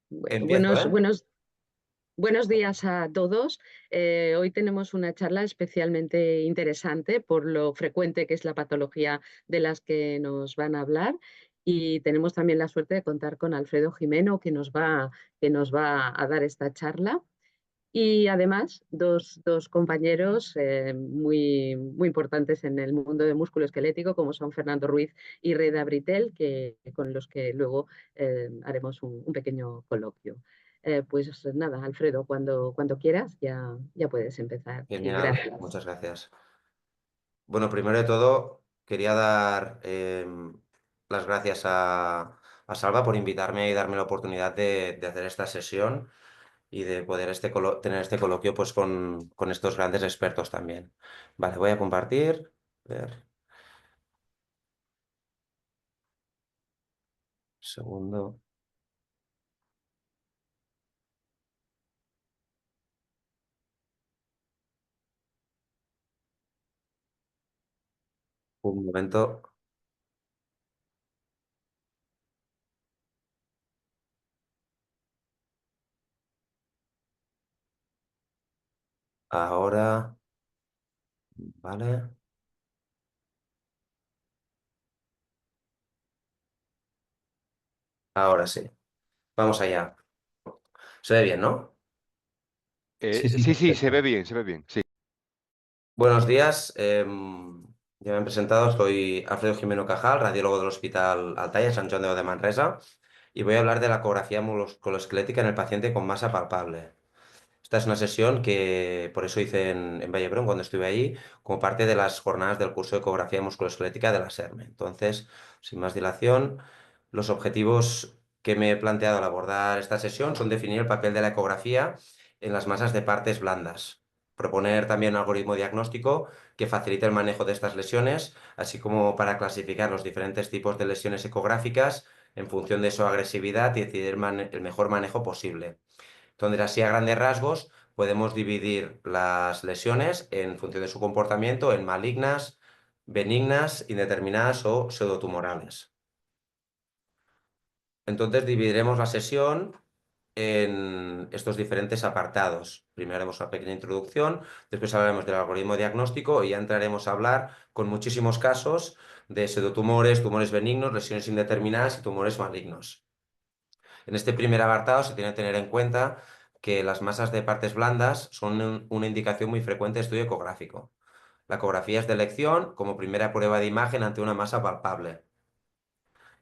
Empiezo, Buenos, ¿eh? buenos, buenos días a todos. Hoy tenemos una charla especialmente interesante por lo frecuente que es la patología de las que nos van a hablar. Y tenemos también la suerte de contar con Alfredo Jimeno, que nos va a dar esta charla. Y además, dos compañeros muy importantes en el mundo del músculo esquelético, como son Fernando Ruiz y Reda Britel, con los que luego haremos un pequeño coloquio. Pues nada, Alfredo, cuando quieras ya puedes empezar. Y Genial, gracias. muchas gracias. Bueno, primero de todo, quería dar las gracias a Salva por invitarme y darme la oportunidad de hacer esta sesión y de poder tener este coloquio pues, con estos grandes expertos también. Vale, voy a compartir. A ver, segundo. Un momento. Ahora, vale. Ahora sí. Vamos allá. Se ve bien, ¿no? Sí, sí, Sí, sí, se ve perfecto. bien, se ve bien. Sí. Buenos días, ya me han presentado, soy Alfredo Jimeno Cajal, radiólogo del Hospital Altaya, Sant Joan de Manresa, y voy a hablar de la ecografía musculoesquelética en el paciente con masa palpable. Esta es una sesión que por eso hice en Vallebrón cuando estuve allí, como parte de las jornadas del curso de ecografía musculoesquelética de la SERME. Entonces, sin más dilación, los objetivos que me he planteado al abordar esta sesión son definir el papel de la ecografía en las masas de partes blandas, proponer también un algoritmo diagnóstico que facilite el manejo de estas lesiones, así como para clasificar los diferentes tipos de lesiones ecográficas en función de su agresividad y decidir el mejor manejo posible. Entonces, así a grandes rasgos, podemos dividir las lesiones en función de su comportamiento en malignas, benignas, indeterminadas o pseudotumorales. Entonces, dividiremos la sesión en estos diferentes apartados. Primero haremos una pequeña introducción, después hablaremos del algoritmo diagnóstico y ya entraremos a hablar con muchísimos casos de pseudotumores, tumores benignos, lesiones indeterminadas y tumores malignos. En este primer apartado se tiene que tener en cuenta que las masas de partes blandas son una indicación muy frecuente de estudio ecográfico. La ecografía es de elección como primera prueba de imagen ante una masa palpable.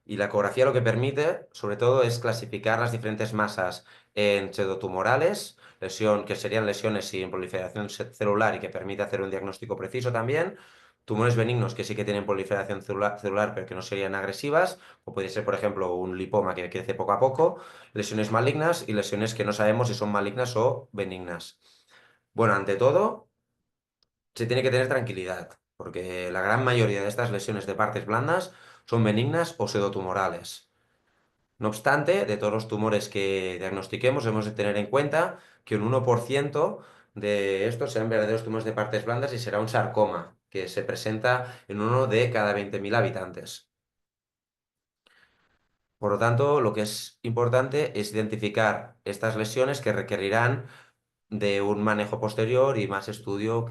Y la ecografía lo que permite, sobre todo, es clasificar las diferentes masas en pseudotumorales, que serían lesiones sin proliferación celular y que permite hacer un diagnóstico preciso también. Tumores benignos que sí que tienen proliferación celular, pero que no serían agresivas, o puede ser, por ejemplo, un lipoma que crece poco a poco, lesiones malignas y lesiones que no sabemos si son malignas o benignas. Bueno, ante todo, se tiene que tener tranquilidad, porque la gran mayoría de estas lesiones de partes blandas son benignas o pseudotumorales. No obstante, de todos los tumores que diagnostiquemos, hemos de tener en cuenta que un 1% de estos serán verdaderos tumores de partes blandas y será un sarcoma, que se presenta en uno de cada 20.000 habitantes. Por lo tanto, lo que es importante es identificar estas lesiones que requerirán de un manejo posterior y más estudio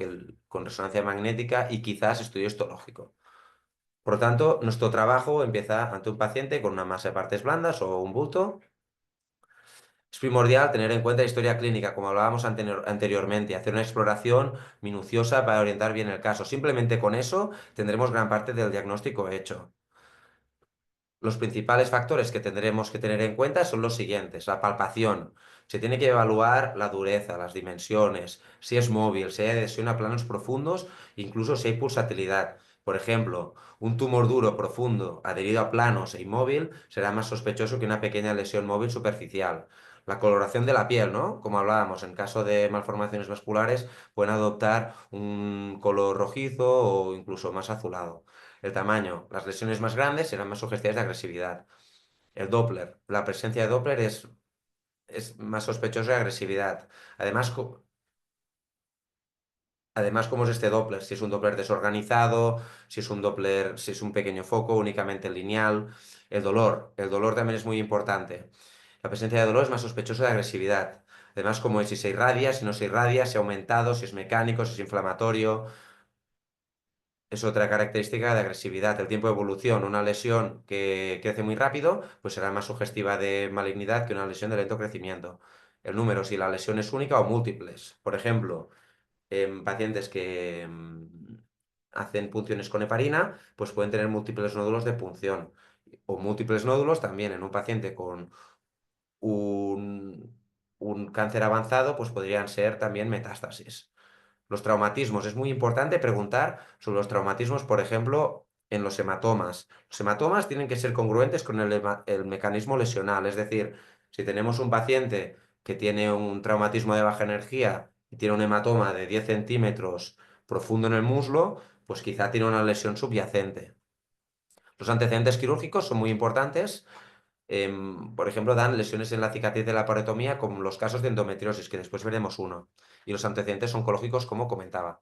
con resonancia magnética y quizás estudio histológico. Por lo tanto, nuestro trabajo empieza ante un paciente con una masa de partes blandas o un bulto. Es primordial tener en cuenta la historia clínica, como hablábamos anteriormente, y hacer una exploración minuciosa para orientar bien el caso. Simplemente con eso tendremos gran parte del diagnóstico hecho. Los principales factores que tendremos que tener en cuenta son los siguientes. La palpación. Se tiene que evaluar la dureza, las dimensiones, si es móvil, si hay adhesión a planos profundos, incluso si hay pulsatilidad. Por ejemplo, un tumor duro profundo adherido a planos e inmóvil será más sospechoso que una pequeña lesión móvil superficial. La coloración de la piel, ¿no? Como hablábamos, en caso de malformaciones vasculares pueden adoptar un color rojizo o incluso más azulado. El tamaño. Las lesiones más grandes serán más sugestivas de agresividad. El Doppler. La presencia de Doppler es más sospechosa de agresividad. Además, además, ¿cómo es este Doppler? Si es un Doppler desorganizado, si es un Doppler, si es un pequeño foco, únicamente lineal. El dolor. El dolor también es muy importante. La presencia de dolor es más sospechoso de agresividad. Además, como es si se irradia, si no se irradia, si ha aumentado, si es mecánico, si es inflamatorio. Es otra característica de agresividad. El tiempo de evolución. Una lesión que crece muy rápido, pues será más sugestiva de malignidad que una lesión de lento crecimiento. El número, si la lesión es única o múltiples. Por ejemplo, en pacientes que hacen punciones con heparina, pues pueden tener múltiples nódulos de punción. O múltiples nódulos también en un paciente con un, un cáncer avanzado, pues podrían ser también metástasis. Los traumatismos. Es muy importante preguntar sobre los traumatismos, por ejemplo, en los hematomas. Los hematomas tienen que ser congruentes con el mecanismo lesional. Es decir, si tenemos un paciente que tiene un traumatismo de baja energía y tiene un hematoma de 10 centímetros profundo en el muslo, pues quizá tiene una lesión subyacente. Los antecedentes quirúrgicos son muy importantes. Por ejemplo, dan lesiones en la cicatriz de la parotomía, como los casos de endometriosis, que después veremos uno. Y los antecedentes oncológicos, como comentaba.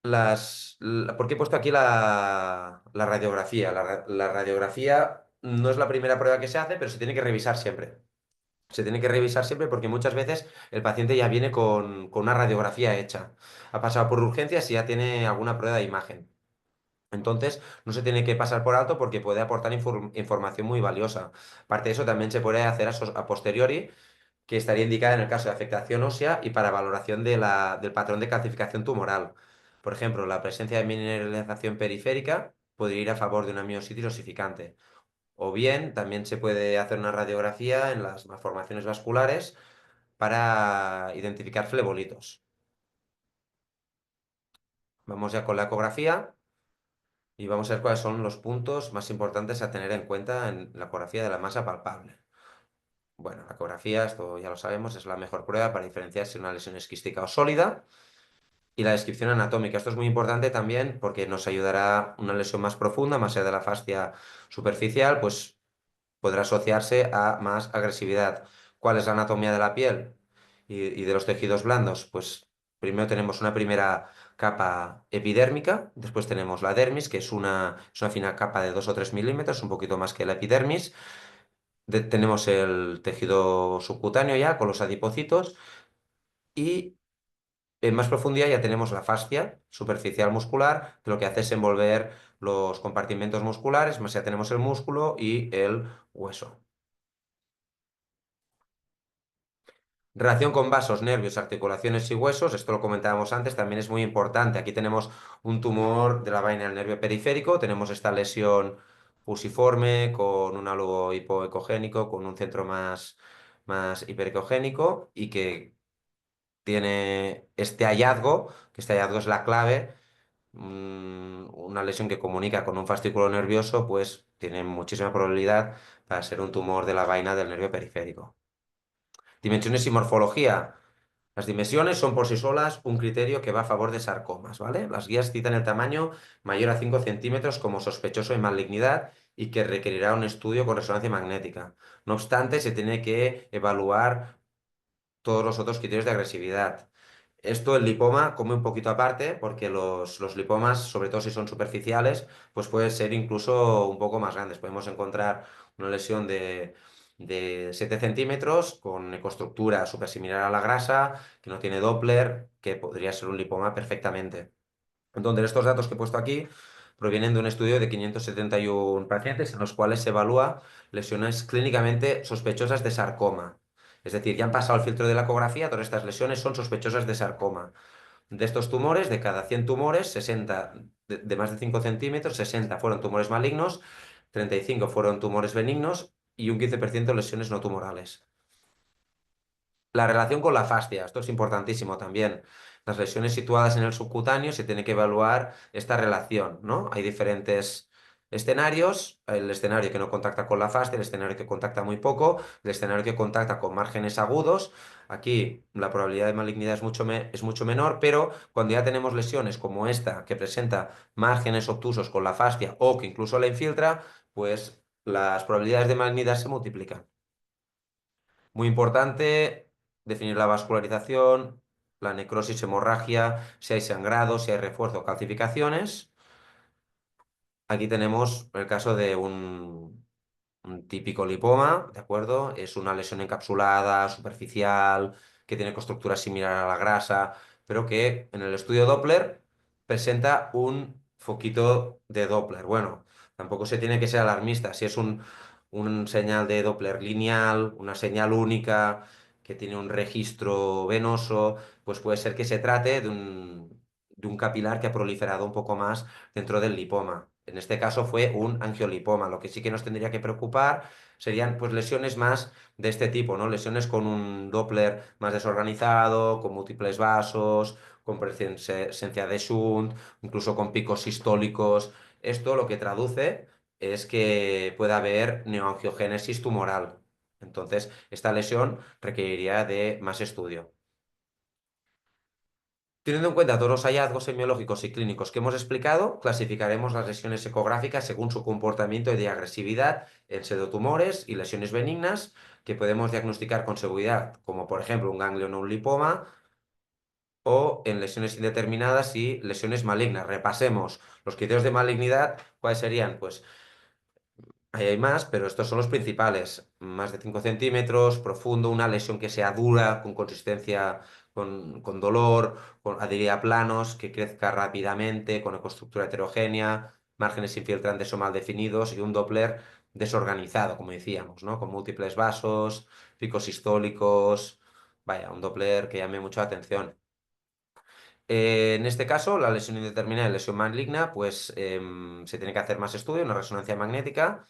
¿Por qué he puesto aquí la radiografía? La radiografía no es la primera prueba que se hace, pero se tiene que revisar siempre. Se tiene que revisar siempre porque muchas veces el paciente ya viene con una radiografía hecha. Ha pasado por urgencias y ya tiene alguna prueba de imagen. Entonces, no se tiene que pasar por alto porque puede aportar información muy valiosa. Aparte de eso, también se puede hacer a posteriori, que estaría indicada en el caso de afectación ósea y para valoración del patrón de calcificación tumoral. Por ejemplo, la presencia de mineralización periférica podría ir a favor de una miositis osificante. O bien, también se puede hacer una radiografía en las malformaciones vasculares para identificar flebolitos. Vamos ya con la ecografía y vamos a ver cuáles son los puntos más importantes a tener en cuenta en la ecografía de la masa palpable. Bueno, la ecografía, esto ya lo sabemos, es la mejor prueba para diferenciar si una lesión es quística o sólida. Y la descripción anatómica. Esto es muy importante también porque nos ayudará una lesión más profunda, más allá de la fascia superficial, pues podrá asociarse a más agresividad. ¿Cuál es la anatomía de la piel y de los tejidos blandos? Pues primero tenemos una primera capa epidérmica, después tenemos la dermis, que es una fina capa de 2 o 3 milímetros, un poquito más que la epidermis. Tenemos el tejido subcutáneo ya con los adipocitos y en más profundidad ya tenemos la fascia superficial muscular, que lo que hace es envolver los compartimentos musculares, más ya tenemos el músculo y el hueso. Relación con vasos, nervios, articulaciones y huesos, esto lo comentábamos antes, también es muy importante. Aquí tenemos un tumor de la vaina del nervio periférico, tenemos esta lesión fusiforme con un álogo hipoecogénico, con un centro más hiperecogénico y que tiene este hallazgo, que este hallazgo es la clave. Una lesión que comunica con un fascículo nervioso, pues tiene muchísima probabilidad para ser un tumor de la vaina del nervio periférico. Dimensiones y morfología. Las dimensiones son por sí solas un criterio que va a favor de sarcomas, ¿vale? Las guías citan el tamaño mayor a 5 centímetros como sospechoso de malignidad y que requerirá un estudio con resonancia magnética. No obstante, se tiene que evaluar todos los otros criterios de agresividad. Esto, el lipoma, come un poquito aparte, porque los lipomas, sobre todo si son superficiales, pues pueden ser incluso un poco más grandes. Podemos encontrar una lesión de 7 centímetros con ecoestructura súper similar a la grasa, que no tiene Doppler, que podría ser un lipoma perfectamente. Entonces, estos datos que he puesto aquí provienen de un estudio de 571 pacientes en los cuales se evalúa lesiones clínicamente sospechosas de sarcoma. Es decir, ya han pasado el filtro de la ecografía, todas estas lesiones son sospechosas de sarcoma. De estos tumores, de cada 100 tumores, 60 de más de 5 centímetros, 60 fueron tumores malignos, 35 fueron tumores benignos y un 15% lesiones no tumorales. La relación con la fascia, esto es importantísimo también. Las lesiones situadas en el subcutáneo se tiene que evaluar esta relación, ¿no? Hay diferentes escenarios, el escenario que no contacta con la fascia, el escenario que contacta muy poco, el escenario que contacta con márgenes agudos. Aquí la probabilidad de malignidad es mucho menor, pero cuando ya tenemos lesiones como esta, que presenta márgenes obtusos con la fascia o que incluso la infiltra, pues las probabilidades de malignidad se multiplican. Muy importante definir la vascularización, la necrosis, hemorragia, si hay sangrado, si hay refuerzo o calcificaciones. Aquí tenemos el caso de un típico lipoma, ¿de acuerdo? Es una lesión encapsulada, superficial, que tiene estructura similar a la grasa, pero que en el estudio Doppler presenta un foquito de Doppler. Bueno, tampoco se tiene que ser alarmista. Si es un señal de Doppler lineal, una señal única, que tiene un registro venoso, pues puede ser que se trate de un capilar que ha proliferado un poco más dentro del lipoma. En este caso fue un angiolipoma. Lo que sí que nos tendría que preocupar serían pues lesiones más de este tipo, ¿no? Lesiones con un Doppler más desorganizado, con múltiples vasos, con presencia de shunt, incluso con picos sistólicos. Esto lo que traduce es que puede haber neoangiogénesis tumoral. Entonces, esta lesión requeriría de más estudio. Teniendo en cuenta todos los hallazgos semiológicos y clínicos que hemos explicado, clasificaremos las lesiones ecográficas según su comportamiento y de agresividad en pseudotumores y lesiones benignas que podemos diagnosticar con seguridad, como por ejemplo un ganglion o un lipoma, o en lesiones indeterminadas y lesiones malignas. Repasemos los criterios de malignidad. ¿Cuáles serían? Pues ahí hay más, pero estos son los principales. Más de 5 centímetros, profundo, una lesión que sea dura, con consistencia, con dolor, con adhería a planos, que crezca rápidamente, con ecoestructura heterogénea, márgenes infiltrantes o mal definidos y un Doppler desorganizado, como decíamos, ¿no? Con múltiples vasos, picos sistólicos. Vaya, un Doppler que llame mucho la atención. En este caso, la lesión indeterminada y lesión maligna, pues se tiene que hacer más estudio, una resonancia magnética.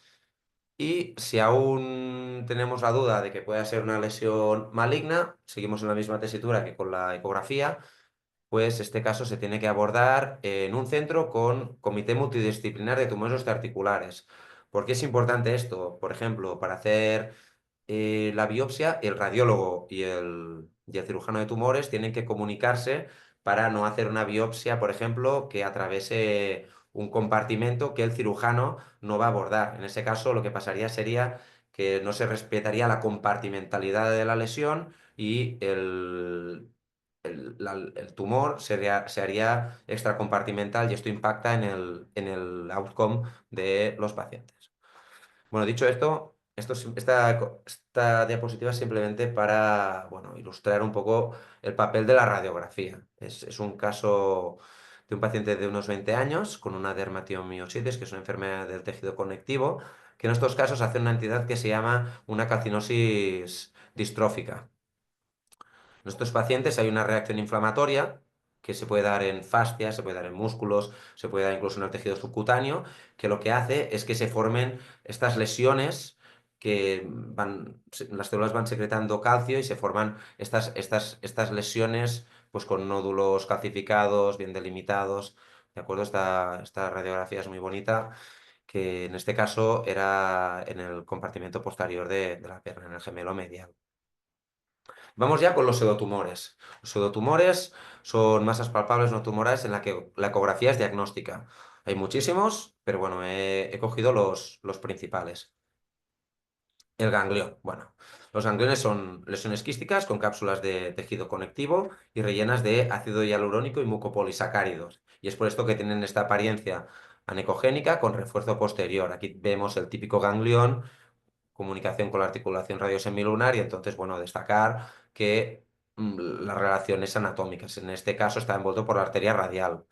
Y si aún tenemos la duda de que pueda ser una lesión maligna, seguimos en la misma tesitura que con la ecografía, pues este caso se tiene que abordar en un centro con comité multidisciplinar de tumores osteoarticulares. ¿Por qué es importante esto? Por ejemplo, para hacer la biopsia, el radiólogo y el cirujano de tumores tienen que comunicarse para no hacer una biopsia, por ejemplo, que atravese un compartimento que el cirujano no va a abordar. En ese caso, lo que pasaría sería que no se respetaría la compartimentalidad de la lesión y el tumor se haría extracompartimental y esto impacta en el outcome de los pacientes. Bueno, dicho esto, esta diapositiva es simplemente para, bueno, ilustrar un poco el papel de la radiografía. Es un caso de un paciente de unos 20 años con una dermatomiositis, que es una enfermedad del tejido conectivo, que en estos casos hace una entidad que se llama una calcinosis distrófica. En estos pacientes hay una reacción inflamatoria que se puede dar en fascias, se puede dar en músculos, se puede dar incluso en el tejido subcutáneo, que lo que hace es que se formen estas lesiones las células van secretando calcio y se forman estas lesiones pues con nódulos calcificados, bien delimitados. ¿De acuerdo? Esta radiografía es muy bonita, que en este caso era en el compartimento posterior de la pierna, en el gemelo medial. Vamos ya con los pseudotumores. Los pseudotumores son masas palpables no tumorales en la que la ecografía es diagnóstica. Hay muchísimos, pero bueno, he cogido los principales. El ganglión. Bueno, los gangliones son lesiones quísticas con cápsulas de tejido conectivo y rellenas de ácido hialurónico y mucopolisacáridos. Y es por esto que tienen esta apariencia anecogénica con refuerzo posterior. Aquí vemos el típico ganglión, comunicación con la articulación radiosemilunar y entonces, bueno, destacar que las relaciones anatómicas. En este caso está envuelto por la arteria radial.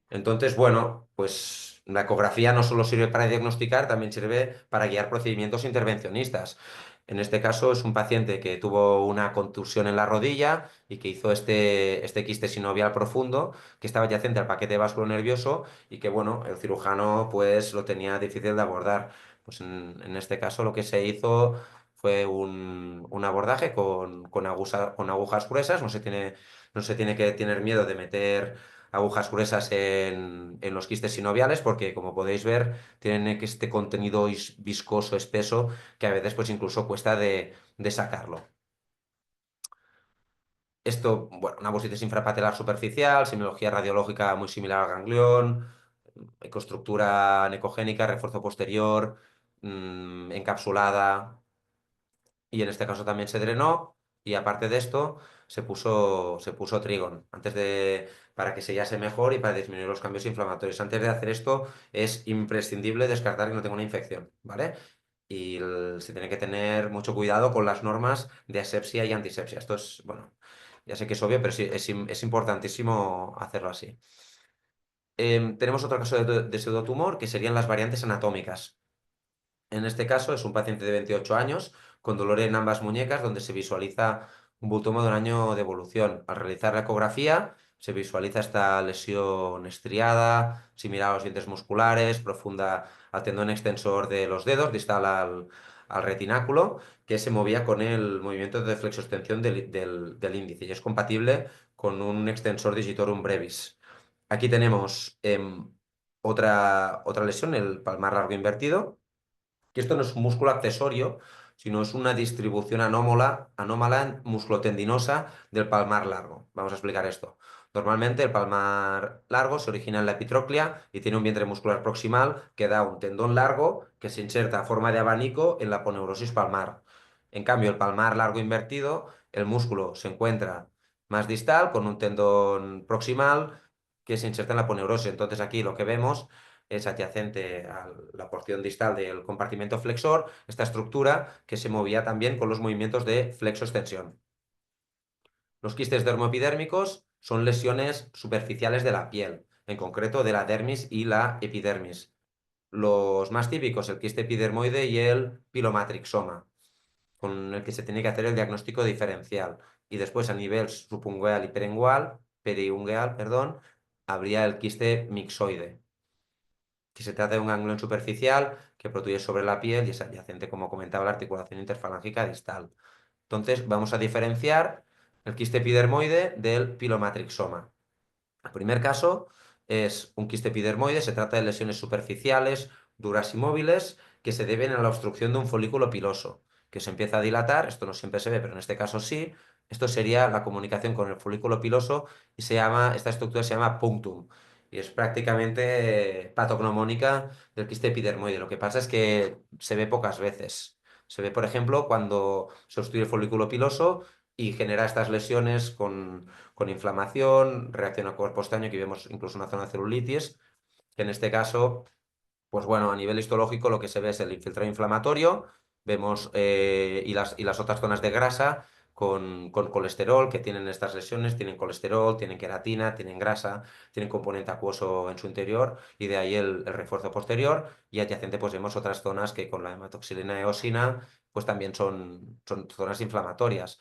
Entonces, bueno, pues la ecografía no solo sirve para diagnosticar, también sirve para guiar procedimientos intervencionistas. En este caso es un paciente que tuvo una contusión en la rodilla y que hizo este quiste sinovial profundo que estaba adyacente al paquete vasculonervioso y que, bueno, el cirujano pues lo tenía difícil de abordar. Pues en este caso lo que se hizo fue un abordaje con agujas gruesas, no se tiene que tener miedo de meter agujas gruesas en los quistes sinoviales porque, como podéis ver, tienen este contenido viscoso, espeso, que a veces pues incluso cuesta de sacarlo. Esto, bueno, una bursitis infrapatelar superficial, semiología radiológica muy similar al ganglión, ecoestructura anecogénica, refuerzo posterior, encapsulada, y en este caso también se drenó y aparte de esto se puso Trigon para que sellase mejor y para disminuir los cambios inflamatorios. Antes de hacer esto es imprescindible descartar que no tenga una infección, ¿vale? se tiene que tener mucho cuidado con las normas de asepsia y antisepsia. Esto es, bueno, ya sé que es obvio, pero sí, es importantísimo hacerlo así. Tenemos otro caso de pseudotumor, que serían las variantes anatómicas. En este caso es un paciente de 28 años con dolor en ambas muñecas donde se visualiza un bultomo de un año de evolución. Al realizar la ecografía se visualiza esta lesión estriada, similar a los dientes musculares, profunda al tendón extensor de los dedos, distal al retináculo, que se movía con el movimiento de flexoextensión del índice y es compatible con un extensor digitorum brevis. Aquí tenemos otra lesión, el palmar largo invertido, que esto no es un músculo accesorio, sino es una distribución anómala musculotendinosa del palmar largo. Vamos a explicar esto. Normalmente el palmar largo se origina en la epitróclea y tiene un vientre muscular proximal que da un tendón largo que se inserta a forma de abanico en la aponeurosis palmar. En cambio, el palmar largo invertido, el músculo se encuentra más distal con un tendón proximal que se inserta en la aponeurosis. Entonces aquí lo que vemos es adyacente a la porción distal del compartimento flexor, esta estructura que se movía también con los movimientos de flexo-extensión. Los quistes dermoepidérmicos son lesiones superficiales de la piel, en concreto de la dermis y la epidermis. Los más típicos, el quiste epidermoide y el pilomatrixoma, con el que se tiene que hacer el diagnóstico diferencial. Y después a nivel subungueal y periungueal, perdón, habría el quiste mixoide, que se trata de un ganglión superficial que protruye sobre la piel y es adyacente, como comentaba, la articulación interfalángica distal. Entonces, vamos a diferenciar el quiste epidermoide del pilomatrixoma. El primer caso es un quiste epidermoide, se trata de lesiones superficiales, duras y móviles, que se deben a la obstrucción de un folículo piloso, que se empieza a dilatar, esto no siempre se ve, pero en este caso sí. Esto sería la comunicación con el folículo piloso y esta estructura se llama punctum y es prácticamente patognomónica del quiste epidermoide. Lo que pasa es que se ve pocas veces. Se ve, por ejemplo, cuando se obstruye el folículo piloso y genera estas lesiones con inflamación, reacción al cuerpo estaño, aquí vemos incluso una zona de celulitis, que en este caso, pues bueno, a nivel histológico lo que se ve es el infiltrado inflamatorio, vemos y las otras zonas de grasa con colesterol que tienen estas lesiones, tienen colesterol, tienen queratina, tienen grasa, tienen componente acuoso en su interior y de ahí el refuerzo posterior y adyacente pues vemos otras zonas que con la hematoxilina eosina pues también son zonas inflamatorias.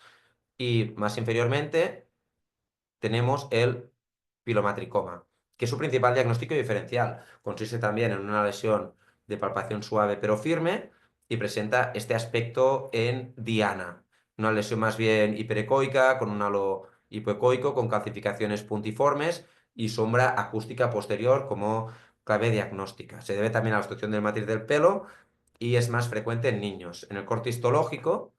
Y más inferiormente tenemos el pilomatricoma, que es su principal diagnóstico diferencial. Consiste también en una lesión de palpación suave pero firme y presenta este aspecto en diana. Una lesión más bien hiperecoica, con un halo hipoecoico, con calcificaciones puntiformes y sombra acústica posterior como clave diagnóstica. Se debe también a la obstrucción del matriz del pelo y es más frecuente en niños. En el corte histológico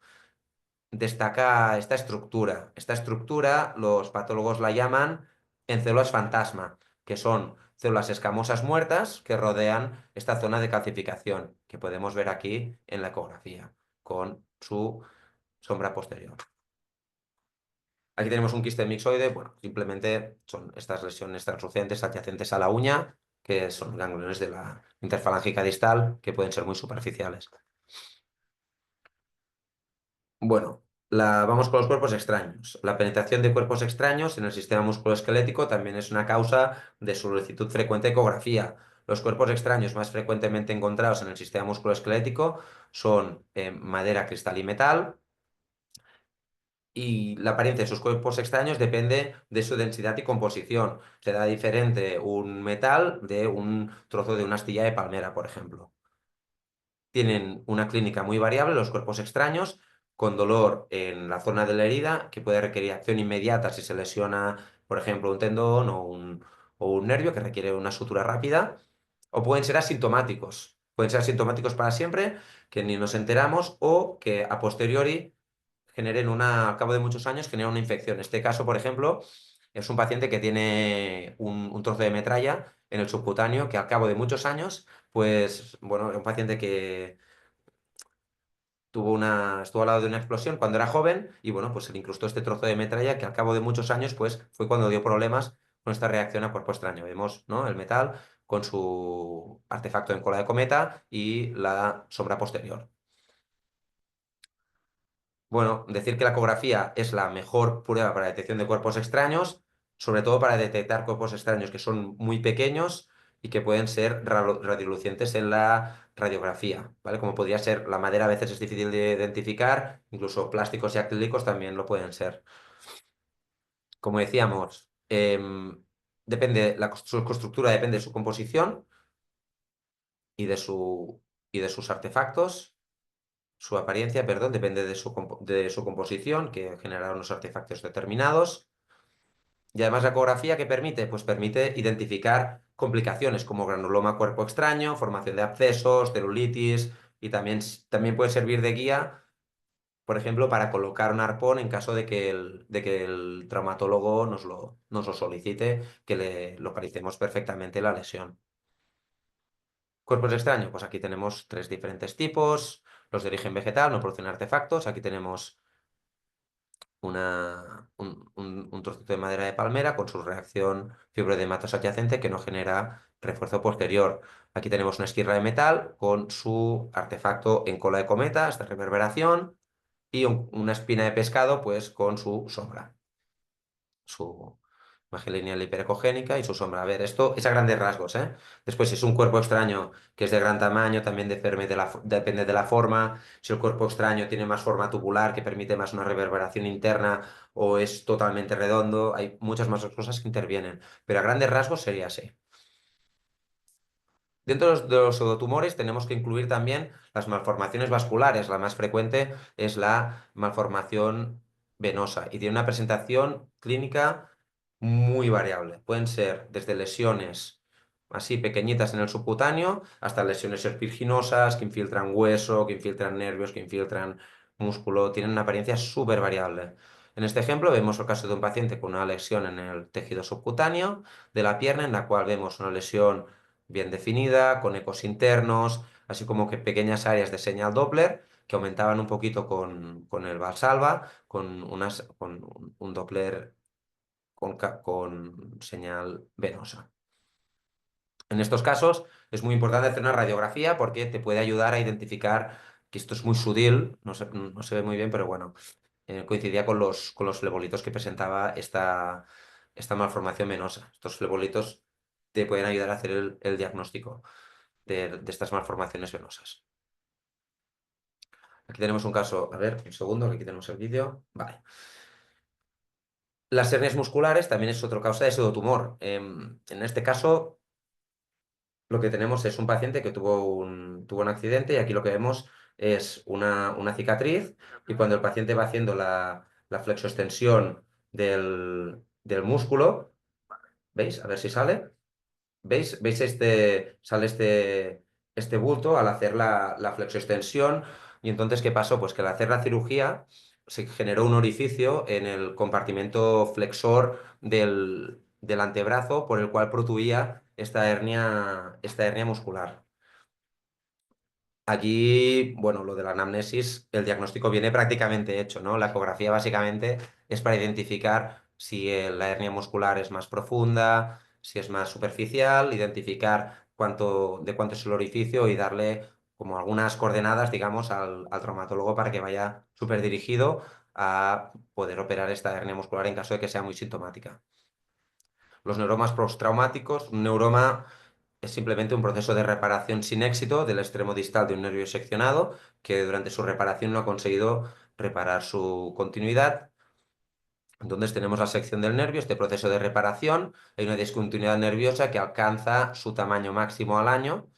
destaca esta estructura. Esta estructura los patólogos la llaman en células fantasma, que son células escamosas muertas que rodean esta zona de calcificación, que podemos ver aquí en la ecografía, con su sombra posterior. Aquí tenemos un quiste mixoide, bueno, simplemente son estas lesiones translucentes adyacentes a la uña, que son gangliones de la interfalángica distal, que pueden ser muy superficiales. Bueno, vamos con los cuerpos extraños. La penetración de cuerpos extraños en el sistema musculoesquelético también es una causa de solicitud frecuente de ecografía. Los cuerpos extraños más frecuentemente encontrados en el sistema musculoesquelético son madera, cristal y metal. Y la apariencia de sus cuerpos extraños depende de su densidad y composición. Será diferente un metal de un trozo de una astilla de palmera, por ejemplo. Tienen una clínica muy variable, los cuerpos extraños, con dolor en la zona de la herida, que puede requerir acción inmediata si se lesiona, por ejemplo, un tendón o un nervio que requiere una sutura rápida, o pueden ser asintomáticos. Pueden ser asintomáticos para siempre, que ni nos enteramos, o que a posteriori al cabo de muchos años, generen una infección. En este caso, por ejemplo, es un paciente que tiene un trozo de metralla en el subcutáneo que al cabo de muchos años pues bueno, un paciente que estuvo al lado de una explosión cuando era joven y bueno, pues se le incrustó este trozo de metralla que al cabo de muchos años pues fue cuando dio problemas con esta reacción a cuerpo extraño. Vemos, ¿no?, el metal con su artefacto en cola de cometa y la sombra posterior. Bueno, decir que la ecografía es la mejor prueba para detección de cuerpos extraños, sobre todo para detectar cuerpos extraños que son muy pequeños y que pueden ser radiolucientes en la radiografía, ¿vale? Como podría ser la madera, a veces es difícil de identificar, incluso plásticos y acrílicos también lo pueden ser. Como decíamos, depende, su estructura depende de su composición y de sus artefactos. Su apariencia, perdón, depende de su composición, que generará unos artefactos determinados. Y además la ecografía, ¿qué permite? Pues permite identificar complicaciones como granuloma cuerpo extraño, formación de abscesos, celulitis, y también puede servir de guía, por ejemplo, para colocar un arpón en caso de que el traumatólogo nos lo solicite, que le localicemos perfectamente la lesión. Cuerpos extraños, pues aquí tenemos tres diferentes tipos. Los de origen vegetal no producen artefactos. Aquí tenemos un trocito de madera de palmera con su reacción fibroedematos adyacente que no genera refuerzo posterior. Aquí tenemos una esquirla de metal con su artefacto en cola de cometa, esta reverberación, y una espina de pescado pues con su sombra, su imagen lineal hiperecogénica y su sombra. A ver, esto es a grandes rasgos, ¿eh? Después, si es un cuerpo extraño que es de gran tamaño, también depende de la forma. Si el cuerpo extraño tiene más forma tubular, que permite más una reverberación interna, o es totalmente redondo, hay muchas más cosas que intervienen. Pero a grandes rasgos sería así. Dentro de los pseudotumores tenemos que incluir también las malformaciones vasculares. La más frecuente es la malformación venosa y tiene una presentación clínica muy variable. Pueden ser desde lesiones así pequeñitas en el subcutáneo hasta lesiones serpiginosas que infiltran hueso, que infiltran nervios, que infiltran músculo. Tienen una apariencia súper variable. En este ejemplo vemos el caso de un paciente con una lesión en el tejido subcutáneo de la pierna, en la cual vemos una lesión bien definida, con ecos internos, así como que pequeñas áreas de señal Doppler que aumentaban un poquito con el Valsalva, con un Doppler con señal venosa. En estos casos es muy importante hacer una radiografía porque te puede ayudar a identificar que esto es muy sutil, no se ve muy bien, pero bueno, coincidía con los flebolitos que presentaba esta malformación venosa. Estos flebolitos te pueden ayudar a hacer el diagnóstico de estas malformaciones venosas. Aquí tenemos un caso, a ver, un segundo, que aquí tenemos el vídeo. Vale. Las hernias musculares también es otra causa de pseudotumor. En este caso, lo que tenemos es un paciente que tuvo un accidente y aquí lo que vemos es una cicatriz y cuando el paciente va haciendo la flexoextensión del músculo, ¿veis? A ver si sale. ¿Veis sale este bulto al hacer la flexoextensión? Y entonces, ¿qué pasó? Pues que al hacer la cirugía se generó un orificio en el compartimento flexor del antebrazo por el cual protuía esta hernia muscular. Aquí, bueno, lo de la anamnesis, el diagnóstico viene prácticamente hecho, ¿no? La ecografía básicamente es para identificar si la hernia muscular es más profunda, si es más superficial, identificar de cuánto es el orificio y darle como algunas coordenadas, digamos, al traumatólogo para que vaya súper dirigido a poder operar esta hernia muscular en caso de que sea muy sintomática. Los neuromas postraumáticos, un neuroma es simplemente un proceso de reparación sin éxito del extremo distal de un nervio seccionado que durante su reparación no ha conseguido reparar su continuidad. Entonces tenemos la sección del nervio, este proceso de reparación, hay una discontinuidad nerviosa que alcanza su tamaño máximo al año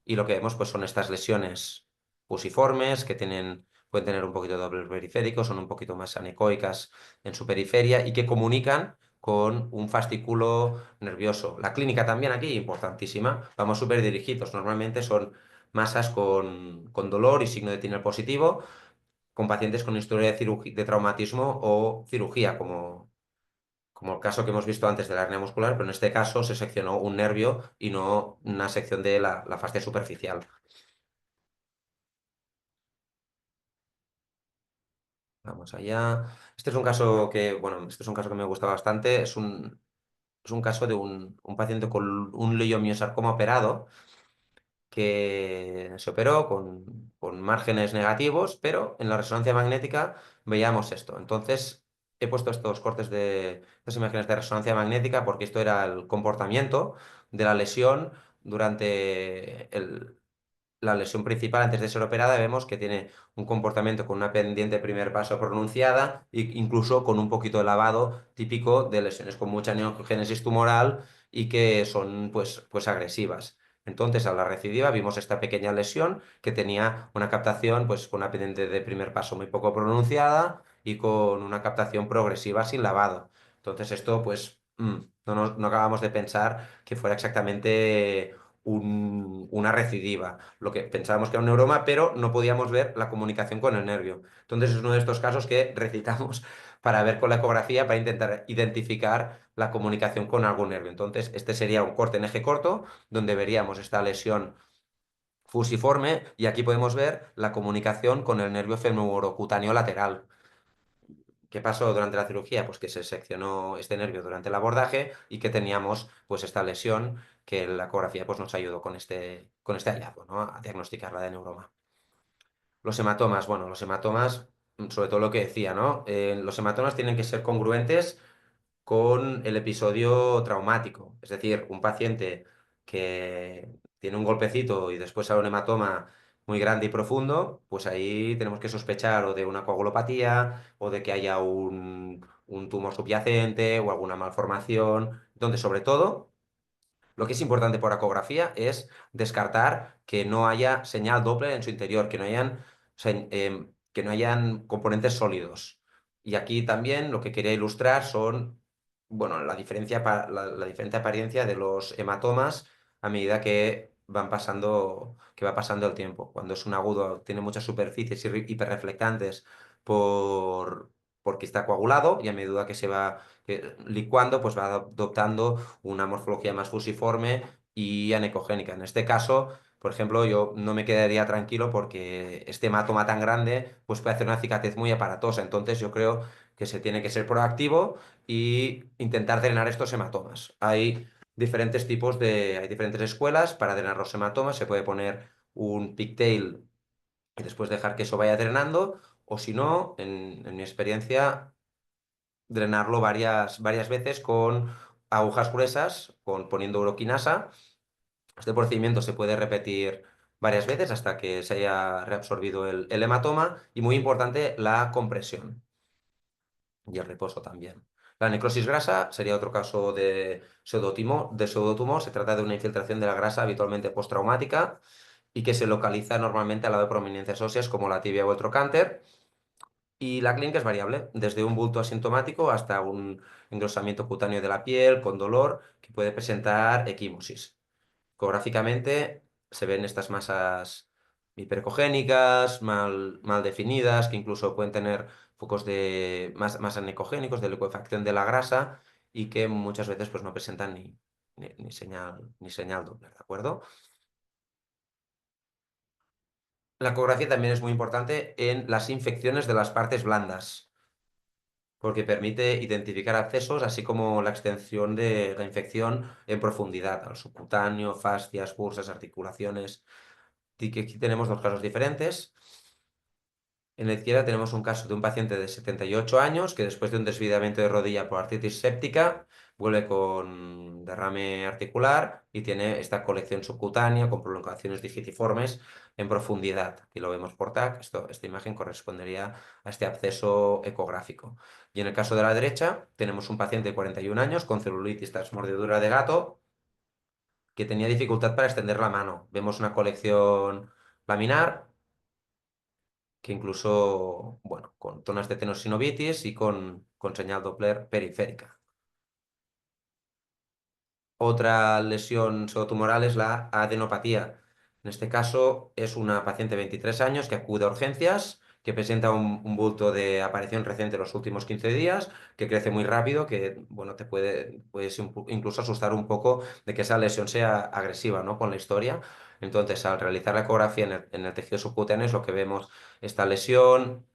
y lo que vemos pues, son estas lesiones fusiformes que pueden tener un poquito de doble periférico, son un poquito más anecoicas en su periferia y que comunican con un fascículo nervioso. La clínica también aquí, importantísima, vamos súper dirigidos, normalmente son masas con dolor y signo de Tinel positivo, con pacientes con historia de traumatismo o cirugía, como el caso que hemos visto antes de la hernia muscular, pero en este caso se seccionó un nervio y no una sección de la fascia superficial. Vamos allá. Este es un caso que me gusta bastante. Es un caso de un paciente con un leiomiosarcoma operado que se operó con con márgenes negativos, pero en la resonancia magnética veíamos esto. Entonces, he puesto estos cortes de estas imágenes de resonancia magnética porque esto era el comportamiento de la lesión durante la lesión principal antes de ser operada. Vemos que tiene un comportamiento con una pendiente primer paso pronunciada e incluso con un poquito de lavado típico de lesiones con mucha neogénesis tumoral y que son pues agresivas. Entonces, a la recidiva vimos esta pequeña lesión que tenía una captación pues con una pendiente de primer paso muy poco pronunciada y con una captación progresiva sin lavado. Entonces, esto pues no acabamos de pensar que fuera exactamente una recidiva. Lo que pensábamos que era un neuroma, pero no podíamos ver la comunicación con el nervio. Entonces es uno de estos casos que recitamos para ver con la ecografía, para intentar identificar la comunicación con algún nervio. Entonces este sería un corte en eje corto, donde veríamos esta lesión fusiforme y aquí podemos ver la comunicación con el nervio femorocutáneo lateral. ¿Qué pasó durante la cirugía? Pues que se seccionó este nervio durante el abordaje y que teníamos pues esta lesión que la ecografía pues, nos ayudó con este hallazgo, ¿no? A diagnosticarla de neuroma. Los hematomas, bueno, los hematomas, sobre todo lo que decía, ¿no? Los hematomas tienen que ser congruentes con el episodio traumático. Es decir, un paciente que tiene un golpecito y después sale un hematoma muy grande y profundo, pues ahí tenemos que sospechar o de una coagulopatía o de que haya un tumor subyacente o alguna malformación, donde sobre todo lo que es importante por ecografía es descartar que no haya señal Doppler en su interior, que no hayan componentes sólidos. Y aquí también lo que quería ilustrar son, bueno, la diferente apariencia de los hematomas a medida que va pasando el tiempo. Cuando es un agudo, tiene muchas superficies hiperreflectantes por, porque está coagulado y a medida que se va licuando, pues va adoptando una morfología más fusiforme y anecogénica. En este caso, por ejemplo, yo no me quedaría tranquilo porque este hematoma tan grande pues puede hacer una cicatriz muy aparatosa. Entonces yo creo que se tiene que ser proactivo y intentar drenar estos hematomas. Hay diferentes escuelas para drenar los hematomas. Se puede poner un pigtail y después dejar que eso vaya drenando, o si no, en mi experiencia, drenarlo varias veces con agujas gruesas, poniendo uroquinasa. Este procedimiento se puede repetir varias veces hasta que se haya reabsorbido el hematoma y muy importante la compresión y el reposo también. La necrosis grasa sería otro caso de pseudotumor. Se trata de una infiltración de la grasa habitualmente postraumática y que se localiza normalmente al lado de prominencias óseas como la tibia o el trocánter. Y la clínica es variable, desde un bulto asintomático hasta un engrosamiento cutáneo de la piel con dolor que puede presentar equimosis. Ecográficamente se ven estas masas hiperecogénicas, mal definidas, que incluso pueden tener focos más anecogénicos de licuefacción de la grasa y que muchas veces pues, no presentan ni señal Doppler, ¿de acuerdo? La ecografía también es muy importante en las infecciones de las partes blandas, porque permite identificar accesos, así como la extensión de la infección en profundidad, al subcutáneo, fascias, bursas, articulaciones. Y que aquí tenemos dos casos diferentes. En la izquierda tenemos un caso de un paciente de 78 años que después de un desviamiento de rodilla por artritis séptica vuelve con derrame articular y tiene esta colección subcutánea con prolongaciones digitiformes en profundidad. Aquí lo vemos por TAC. Esta imagen correspondería a este absceso ecográfico. Y en el caso de la derecha tenemos un paciente de 41 años con celulitis tras mordedura de gato que tenía dificultad para extender la mano. Vemos una colección laminar que incluso, bueno, con zonas de tenosinovitis y con señal Doppler periférica. Otra lesión pseudotumoral es la adenopatía. En este caso es una paciente de 23 años que acude a urgencias, que presenta un bulto de aparición reciente en los últimos 15 días, que crece muy rápido, que bueno, puedes incluso asustar un poco de que esa lesión sea agresiva, ¿no? Con la historia. Entonces, al realizar la ecografía en el tejido subcutáneo es lo que vemos esta lesión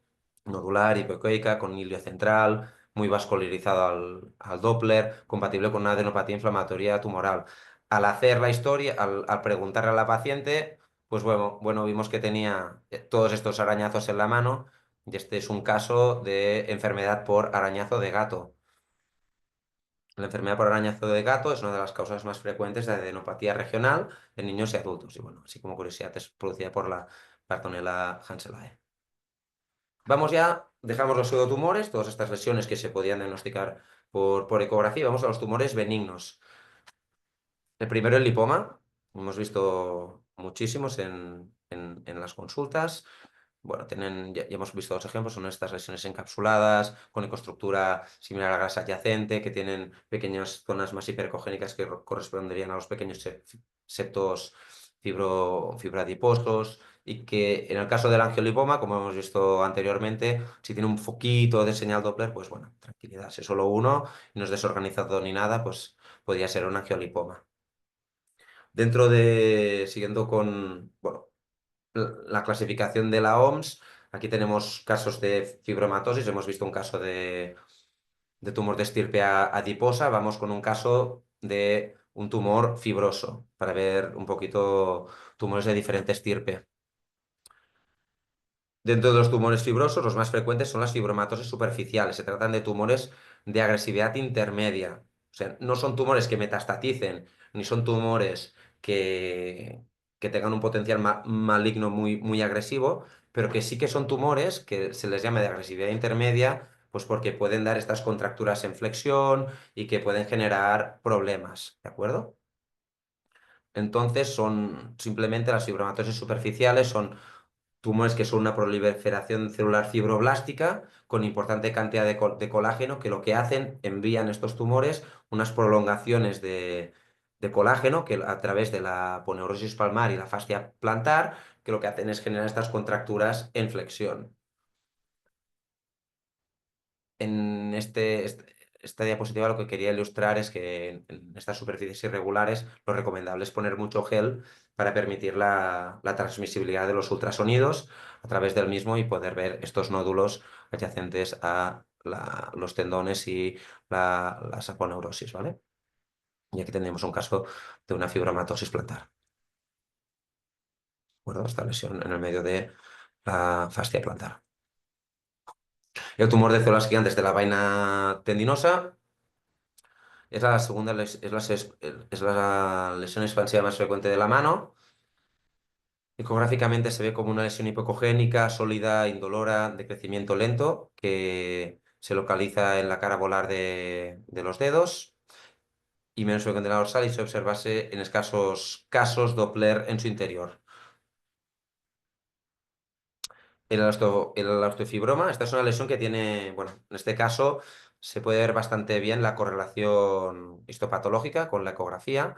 nodular, hipoecoica, con hilio central, muy vascularizado al Doppler, compatible con una adenopatía inflamatoria tumoral. Al hacer la historia, al preguntarle a la paciente, Pues bueno, vimos que tenía todos estos arañazos en la mano y este es un caso de enfermedad por arañazo de gato. La enfermedad por arañazo de gato es una de las causas más frecuentes de adenopatía regional en niños y adultos. Y bueno, así como curiosidad, es producida por la Bartonella hanselae. Vamos ya, dejamos los pseudotumores, todas estas lesiones que se podían diagnosticar por ecografía, y vamos a los tumores benignos. El primero, el lipoma. Hemos visto muchísimos en las consultas. Bueno, ya hemos visto dos ejemplos, son estas lesiones encapsuladas, con ecoestructura similar a la grasa adyacente, que tienen pequeñas zonas más hiperecogénicas que corresponderían a los pequeños septos fibroadiposos, y que en el caso del angiolipoma, como hemos visto anteriormente, si tiene un foquito de señal Doppler, pues bueno, tranquilidad, si es solo uno y no es desorganizado ni nada, pues podría ser un angiolipoma. Siguiendo con, bueno, la clasificación de la OMS, aquí tenemos casos de fibromatosis, hemos visto un caso de tumor de estirpe adiposa, vamos con un caso de un tumor fibroso, para ver un poquito tumores de diferente estirpe. Dentro de los tumores fibrosos, los más frecuentes son las fibromatosis superficiales. Se tratan de tumores de agresividad intermedia. O sea, no son tumores que metastaticen, ni son tumores que tengan un potencial maligno muy agresivo, pero que sí que son tumores que se les llama de agresividad intermedia, pues porque pueden dar estas contracturas en flexión y que pueden generar problemas, ¿de acuerdo? Entonces son simplemente las fibromatosis superficiales, son tumores que son una proliferación celular fibroblástica con importante cantidad de colágeno, que lo que hacen, envían estos tumores unas prolongaciones de colágeno que a través de la aponeurosis palmar y la fascia plantar, que lo que hacen es generar estas contracturas en flexión. En esta diapositiva lo que quería ilustrar es que en estas superficies irregulares lo recomendable es poner mucho gel para permitir la transmisibilidad de los ultrasonidos a través del mismo y poder ver estos nódulos adyacentes a los tendones y las aponeurosis, ¿vale? Y aquí tenemos un caso de una fibromatosis plantar, ¿de acuerdo? Esta lesión en el medio de la fascia plantar. El tumor de células gigantes de la vaina tendinosa es la segunda es la lesión expansiva más frecuente de la mano. Ecográficamente se ve como una lesión hipocogénica, sólida, indolora, de crecimiento lento, que se localiza en la cara volar de los dedos y menos frecuente en la dorsal y se observase en escasos casos Doppler en su interior. El osteofibroma, esta es una lesión que tiene, bueno, en este caso se puede ver bastante bien la correlación histopatológica con la ecografía.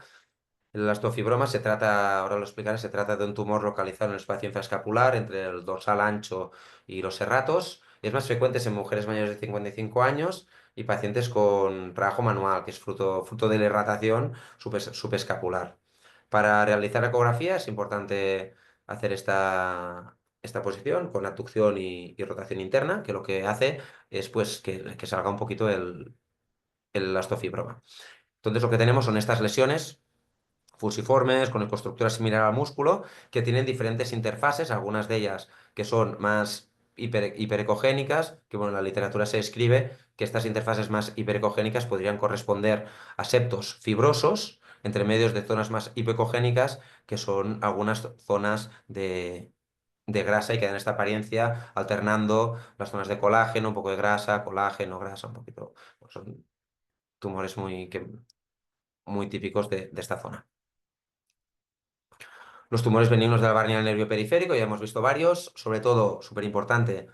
El osteofibroma se trata, ahora lo explicaré, se trata de un tumor localizado en el espacio infraescapular entre el dorsal ancho y los serratos. Es más frecuente en mujeres mayores de 55 años y pacientes con trabajo manual, que es fruto de la irratación subescapular. Para realizar ecografía es importante hacer esta posición con abducción y rotación interna, que lo que hace es pues, que salga un poquito el osteofibroma. Entonces lo que tenemos son estas lesiones fusiformes, con estructura similar al músculo, que tienen diferentes interfases, algunas de ellas que son más hiperecogénicas, que bueno, en la literatura se describe que estas interfaces más hiperecogénicas podrían corresponder a septos fibrosos, entre medios de zonas más hipocogénicas, que son algunas zonas de grasa y que dan esta apariencia alternando las zonas de colágeno, un poco de grasa, colágeno, grasa, un poquito. Pues son tumores muy típicos de esta zona. Los tumores benignos de la barrera del nervio periférico, ya hemos visto varios, sobre todo, súper importante,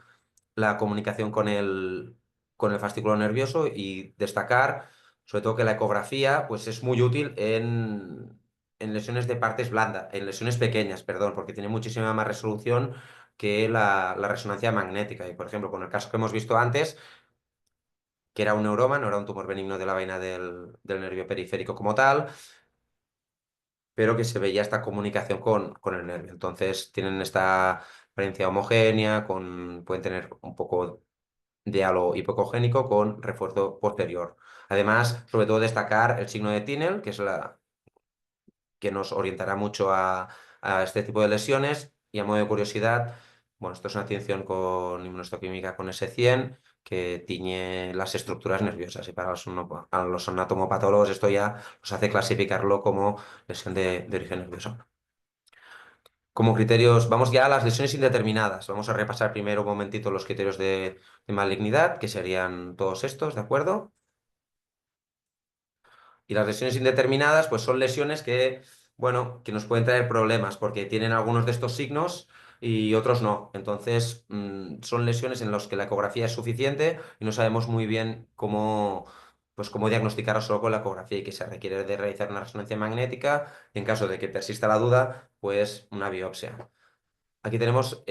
la comunicación con el fascículo nervioso y destacar, sobre todo, que la ecografía pues, es muy útil en lesiones de partes blandas, en lesiones pequeñas, perdón, porque tiene muchísima más resolución que la resonancia magnética. Y, por ejemplo, con el caso que hemos visto antes, que era un neuroma, no era un tumor benigno de la vaina del nervio periférico como tal, pero que se veía esta comunicación con el nervio. Entonces tienen esta apariencia homogénea, pueden tener un poco de halo hipocogénico con refuerzo posterior. Además, sobre todo destacar el signo de Tinel, que es que nos orientará mucho a este tipo de lesiones. Y a modo de curiosidad, bueno, esto es una tinción con inmunohistoquímica con S100 que tiñe las estructuras nerviosas y para a los anatomopatólogos esto ya los hace clasificarlo como lesión de origen nervioso. Como criterios, vamos ya a las lesiones indeterminadas. Vamos a repasar primero un momentito los criterios de malignidad, que serían todos estos, ¿de acuerdo? Y las lesiones indeterminadas, pues son lesiones que, bueno, que nos pueden traer problemas porque tienen algunos de estos signos y otros no. Entonces, son lesiones en las que la ecografía es suficiente y no sabemos muy bien cómo, pues, cómo diagnosticarlo solo con la ecografía y que se requiere de realizar una resonancia magnética y en caso de que persista la duda, pues una biopsia. Aquí tenemos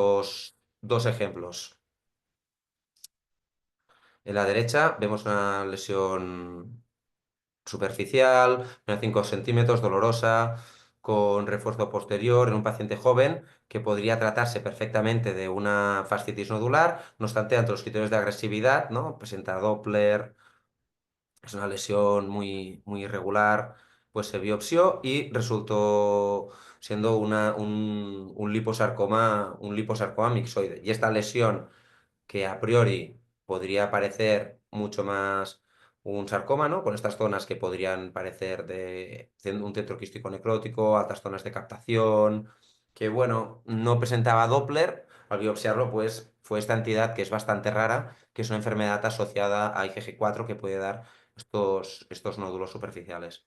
dos ejemplos. En la derecha vemos una lesión superficial, de 5 centímetros, dolorosa, con refuerzo posterior en un paciente joven que podría tratarse perfectamente de una fascitis nodular, no obstante, ante los criterios de agresividad, ¿no? Presenta Doppler, es una lesión muy irregular, pues se biopsió y resultó siendo un liposarcoma mixoide. Y esta lesión que a priori podría parecer mucho más un sarcoma, ¿no? Con estas zonas que podrían parecer de un centro quístico necrótico, altas zonas de captación, que bueno, no presentaba Doppler, al biopsiarlo pues fue esta entidad que es bastante rara, que es una enfermedad asociada a IgG4 que puede dar estos nódulos superficiales.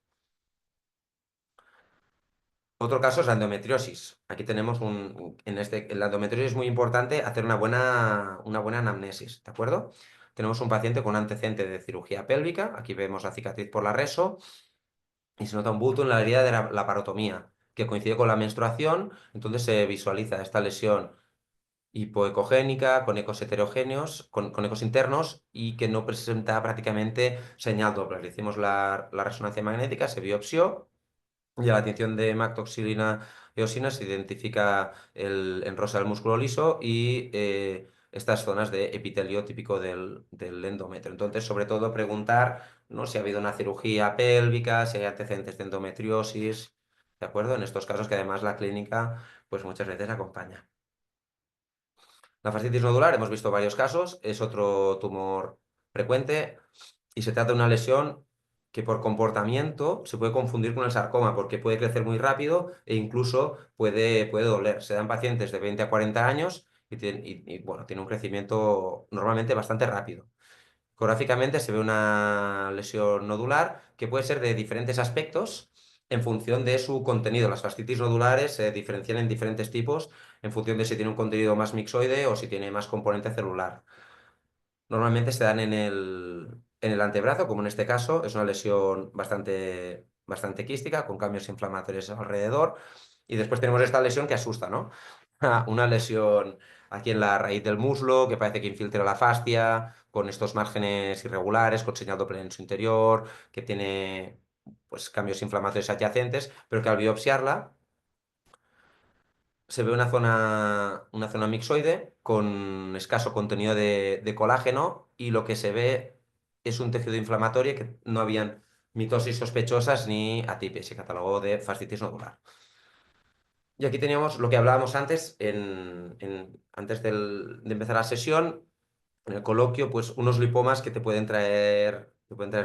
Otro caso es la endometriosis. Aquí tenemos en la endometriosis es muy importante hacer una buena anamnesis, ¿de acuerdo? Tenemos un paciente con un antecedente de cirugía pélvica, aquí vemos la cicatriz por la reso, y se nota un bulto en la herida de la parotomía, que coincide con la menstruación, entonces se visualiza esta lesión hipoecogénica, con ecos heterogéneos, con ecos internos, y que no presenta prácticamente señal Doppler. Le hicimos la resonancia magnética, se biopsió, y a la tinción de mactoxilina eosina se identifica en rosa el músculo liso y estas zonas de epitelio típico del endometrio. Entonces, sobre todo, preguntar, ¿no? Si ha habido una cirugía pélvica, si hay antecedentes de endometriosis, ¿de acuerdo? En estos casos que además la clínica, pues muchas veces acompaña. La fascitis nodular, hemos visto varios casos, es otro tumor frecuente y se trata de una lesión que por comportamiento se puede confundir con el sarcoma porque puede crecer muy rápido e incluso puede doler. Se dan pacientes de 20 a 40 años bueno, tiene un crecimiento normalmente bastante rápido. Ecográficamente se ve una lesión nodular que puede ser de diferentes aspectos en función de su contenido. Las fascitis nodulares se diferencian en diferentes tipos en función de si tiene un contenido más mixoide o si tiene más componente celular. Normalmente se dan en el antebrazo, como en este caso, es una lesión bastante quística, con cambios inflamatorios alrededor. Y después tenemos esta lesión que asusta, ¿no? Una lesión aquí en la raíz del muslo, que parece que infiltra la fascia, con estos márgenes irregulares, con señal Doppler en su interior, que tiene pues, cambios inflamatorios adyacentes, pero que al biopsiarla se ve una zona mixoide con escaso contenido de colágeno y lo que se ve es un tejido inflamatorio que no habían mitosis sospechosas ni atipia, se catalogó de fascitis nodular. Y aquí teníamos lo que hablábamos antes, antes de empezar la sesión, en el coloquio, pues unos lipomas que te pueden traer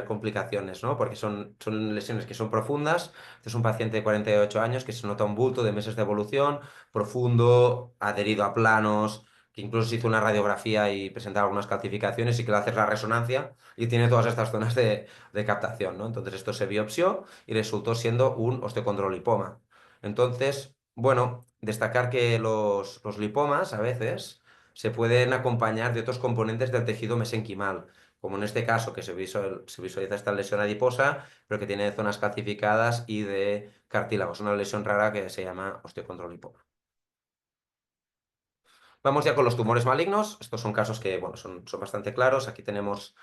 complicaciones, ¿no? Porque son lesiones que son profundas. Este es un paciente de 48 años que se nota un bulto de meses de evolución, profundo, adherido a planos, que incluso se hizo una radiografía y presentaba algunas calcificaciones y que le haces la resonancia y tiene todas estas zonas de captación, ¿no? Entonces esto se biopsió y resultó siendo un osteocondrolipoma. Entonces, bueno, destacar que los lipomas a veces se pueden acompañar de otros componentes del tejido mesenquimal, como en este caso que se visualiza esta lesión adiposa, pero que tiene zonas calcificadas y de cartílagos, una lesión rara que se llama osteocondrolipoma. Vamos ya con los tumores malignos. Estos son casos que, bueno, son bastante claros. Aquí tenemos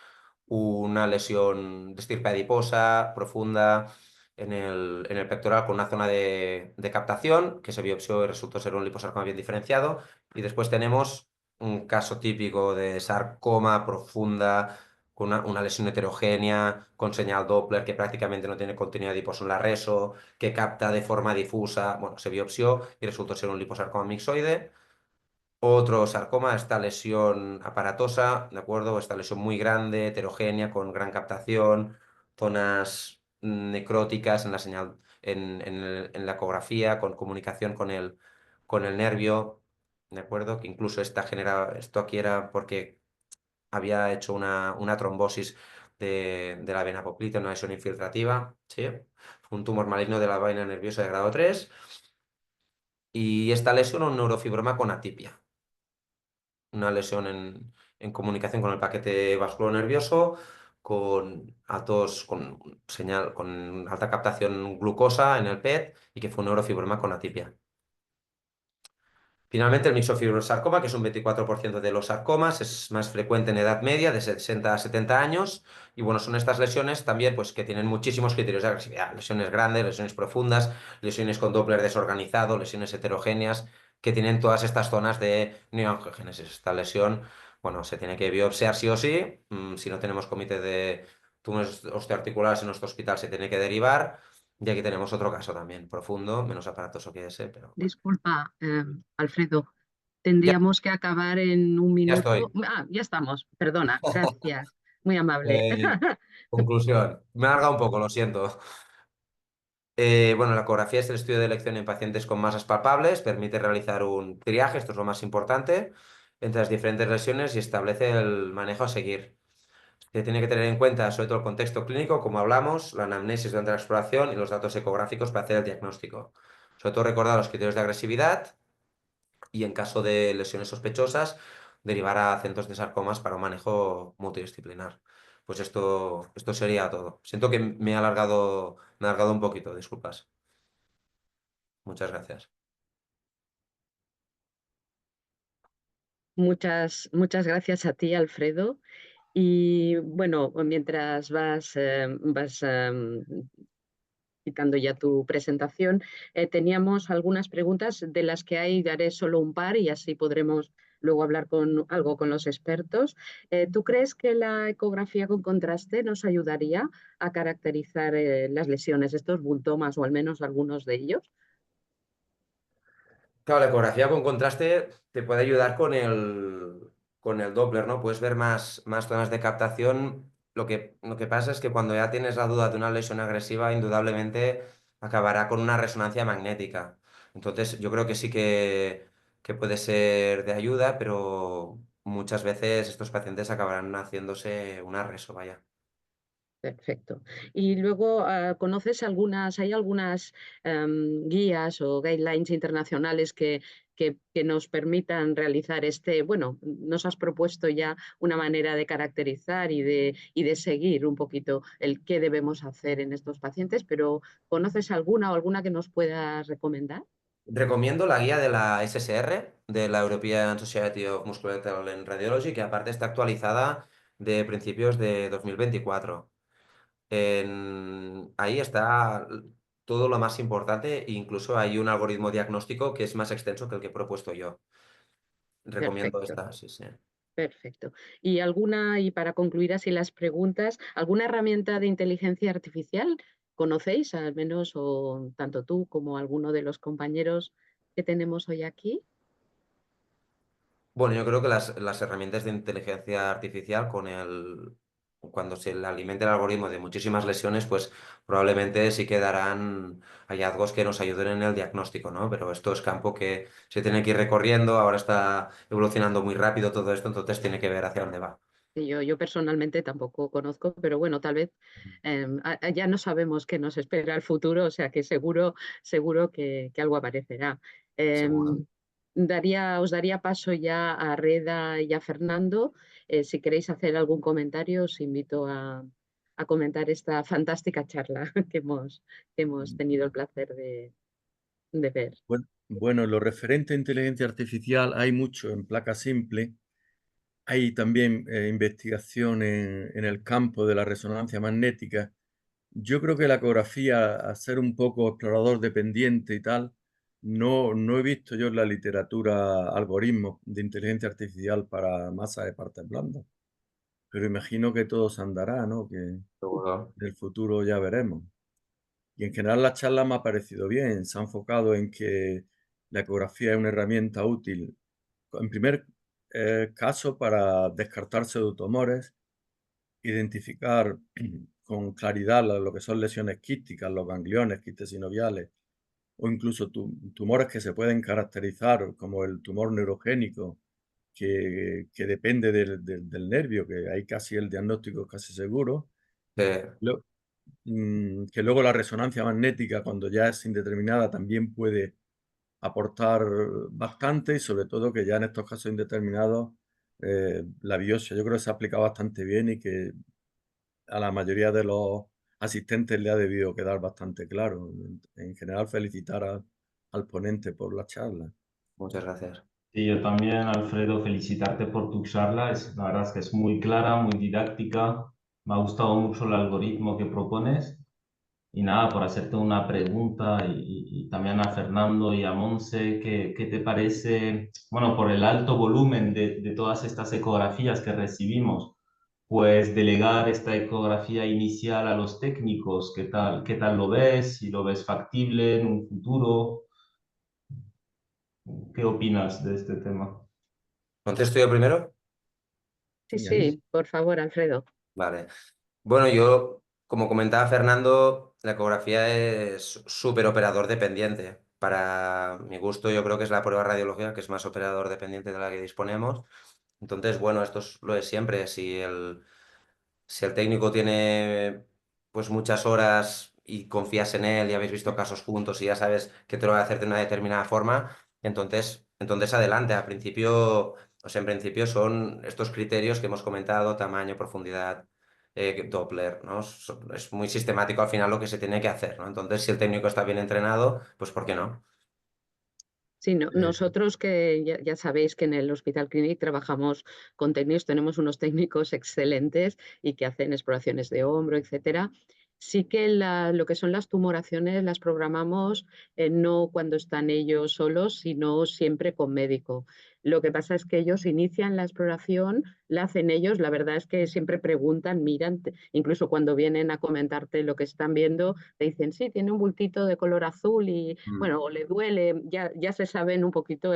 una lesión de estirpe adiposa profunda en el pectoral con una zona de captación que se biopsió y resultó ser un liposarcoma bien diferenciado. Y después tenemos un caso típico de sarcoma profunda con una lesión heterogénea, con señal Doppler que prácticamente no tiene continuidad adiposo en la reso, que capta de forma difusa. Bueno, se biopsió y resultó ser un liposarcoma mixoide. Otro sarcoma, esta lesión aparatosa, ¿de acuerdo? Esta lesión muy grande, heterogénea, con gran captación, zonas necróticas en la señal, en la ecografía, con comunicación con el nervio, ¿de acuerdo? Que incluso esto aquí era porque había hecho una trombosis de la vena popltea, una lesión infiltrativa, ¿sí? Un tumor maligno de la vaina nerviosa de grado 3. Y esta lesión, un neurofibroma con atipia, una lesión en comunicación con el paquete vascular nervioso, con alta captación glucosa en el PET y que fue un neurofibroma con atipia. Finalmente, el mixofibrosarcoma, que es un 24% de los sarcomas, es más frecuente en edad media, de 60 a 70 años. Y bueno, son estas lesiones también pues, que tienen muchísimos criterios de agresividad. Lesiones grandes, lesiones profundas, lesiones con Doppler desorganizado, lesiones heterogéneas, que tienen todas estas zonas de neoangiogénesis. Esta lesión, bueno, se tiene que biopsiar sí o sí. Si no tenemos comité de tumores osteoarticulares en nuestro hospital, se tiene que derivar. Y aquí tenemos otro caso también, profundo, menos aparatoso que ese, pero bueno. Disculpa, Alfredo, Ya, tendríamos que acabar en un ya minuto. estoy. Ah, ya estamos, perdona, gracias, muy amable. Eh, conclusión. Me ha alargado un poco, lo siento. Bueno, la ecografía es el estudio de elección en pacientes con masas palpables, permite realizar un triaje, esto es lo más importante, entre las diferentes lesiones y establece el manejo a seguir. Se tiene que tener en cuenta sobre todo el contexto clínico, como hablamos, la anamnesis durante la exploración y los datos ecográficos para hacer el diagnóstico. Sobre todo recordar los criterios de agresividad y en caso de lesiones sospechosas, derivar a centros de sarcomas para un manejo multidisciplinar. Pues esto sería todo. Siento que me he alargado un poquito, disculpas. Muchas gracias. Muchas gracias a ti, Alfredo. Y bueno, mientras vas quitando ya tu presentación, teníamos algunas preguntas de las que hay, daré solo un par y así podremos luego hablar algo con los expertos. ¿Tú crees que la ecografía con contraste nos ayudaría a caracterizar las lesiones, estos buntomas o al menos algunos de ellos? Claro, la ecografía con contraste te puede ayudar con el Doppler, ¿no? Puedes ver más zonas de captación. Lo que pasa es que cuando ya tienes la duda de una lesión agresiva, indudablemente acabará con una resonancia magnética. Entonces, yo creo que sí que puede ser de ayuda, pero muchas veces estos pacientes acabarán haciéndose una reso, vaya. Perfecto. Y luego, hay algunas guías o guidelines internacionales que nos permitan realizar bueno, nos has propuesto ya una manera de caracterizar y de seguir un poquito el qué debemos hacer en estos pacientes, pero ¿conoces alguna o alguna que nos puedas recomendar? Recomiendo la guía de la SSR, de la European Society of Musculoskeletal and Radiology, que aparte está actualizada de principios de 2024. Ahí está todo lo más importante, e incluso hay un algoritmo diagnóstico que es más extenso que el que he propuesto yo. Recomiendo Perfecto. esta, sí, sí. Perfecto. Y para concluir así las preguntas, ¿alguna herramienta de inteligencia artificial conocéis, al menos, o tanto tú como alguno de los compañeros que tenemos hoy aquí? Bueno, yo creo que las herramientas de inteligencia artificial cuando se le alimente el algoritmo de muchísimas lesiones, pues probablemente sí que darán hallazgos que nos ayuden en el diagnóstico, ¿no? Pero esto es campo que se tiene que ir recorriendo, ahora está evolucionando muy rápido todo esto, entonces tiene que ver hacia dónde va. Que yo personalmente tampoco conozco, pero bueno, tal vez ya no sabemos qué nos espera el futuro, o sea que seguro que algo aparecerá. Seguro. Em, os daría paso ya a Reda y a Fernando. Si queréis hacer algún comentario, os invito a comentar esta fantástica charla que hemos tenido el placer de ver. Bueno, lo referente a inteligencia artificial hay mucho en placa simple. Hay también investigación en el campo de la resonancia magnética. Yo creo que la ecografía, a ser un poco explorador dependiente y tal, no he visto yo en la literatura algoritmos de inteligencia artificial para masa de partes blandas. pero imagino que todo se andará, ¿no? Que en Seguro. el futuro ya veremos. Y en general la charla me ha parecido bien, se ha enfocado en que la ecografía es una herramienta útil, en primer caso para descartar pseudotumores, identificar con claridad lo que son lesiones quísticas, los gangliones, quistes sinoviales, o incluso tumores que se pueden caracterizar como el tumor neurogénico, que depende del nervio, que ahí casi el diagnóstico es casi seguro. Lo- que luego la resonancia magnética, cuando ya es indeterminada, también puede aportar bastante y sobre todo que ya en estos casos indeterminados la biopsia yo creo que se ha aplicado bastante bien y que a la mayoría de los asistentes le ha debido quedar bastante claro. En general, felicitar al ponente por la charla. Muchas gracias. Sí, yo también, Alfredo, felicitarte por tu charla. La verdad es que es muy clara, muy didáctica. Me ha gustado mucho el algoritmo que propones. Y nada, por hacerte una pregunta y también a Fernando y a Monse, ¿qué te parece, bueno, por el alto volumen de todas estas ecografías que recibimos, pues delegar esta ecografía inicial a los técnicos? Qué tal lo ves? Si lo ves factible en un futuro, ¿qué opinas de este tema? ¿Contesto yo primero? Sí, Y ahí, sí, por favor, Alfredo. Vale. Bueno, yo, como comentaba Fernando, la ecografía es súper operador dependiente. Para mi gusto, yo creo que es la prueba radiológica que es más operador dependiente de la que disponemos. Entonces, bueno, esto es lo de siempre. Si el técnico tiene pues muchas horas y confías en él y habéis visto casos juntos y ya sabes que te lo va a hacer de una determinada forma, entonces adelante. En principio son estos criterios que hemos comentado: tamaño, profundidad, Doppler, ¿no? Es muy sistemático al final lo que se tiene que hacer, ¿no? Entonces, si el técnico está bien entrenado, pues ¿por qué no? Sí, eh, nosotros que ya sabéis que en el Hospital Clínic trabajamos con técnicos, tenemos unos técnicos excelentes y que hacen exploraciones de hombro, etcétera. Sí que lo que son las tumoraciones las programamos no cuando están ellos solos, sino siempre con médico. Lo que pasa es que ellos inician la exploración, la hacen ellos, la verdad es que siempre preguntan, miran, incluso cuando vienen a comentarte lo que están viendo, te dicen, sí, tiene un bultito de color azul y mm, bueno, o le duele, ya se saben un poquito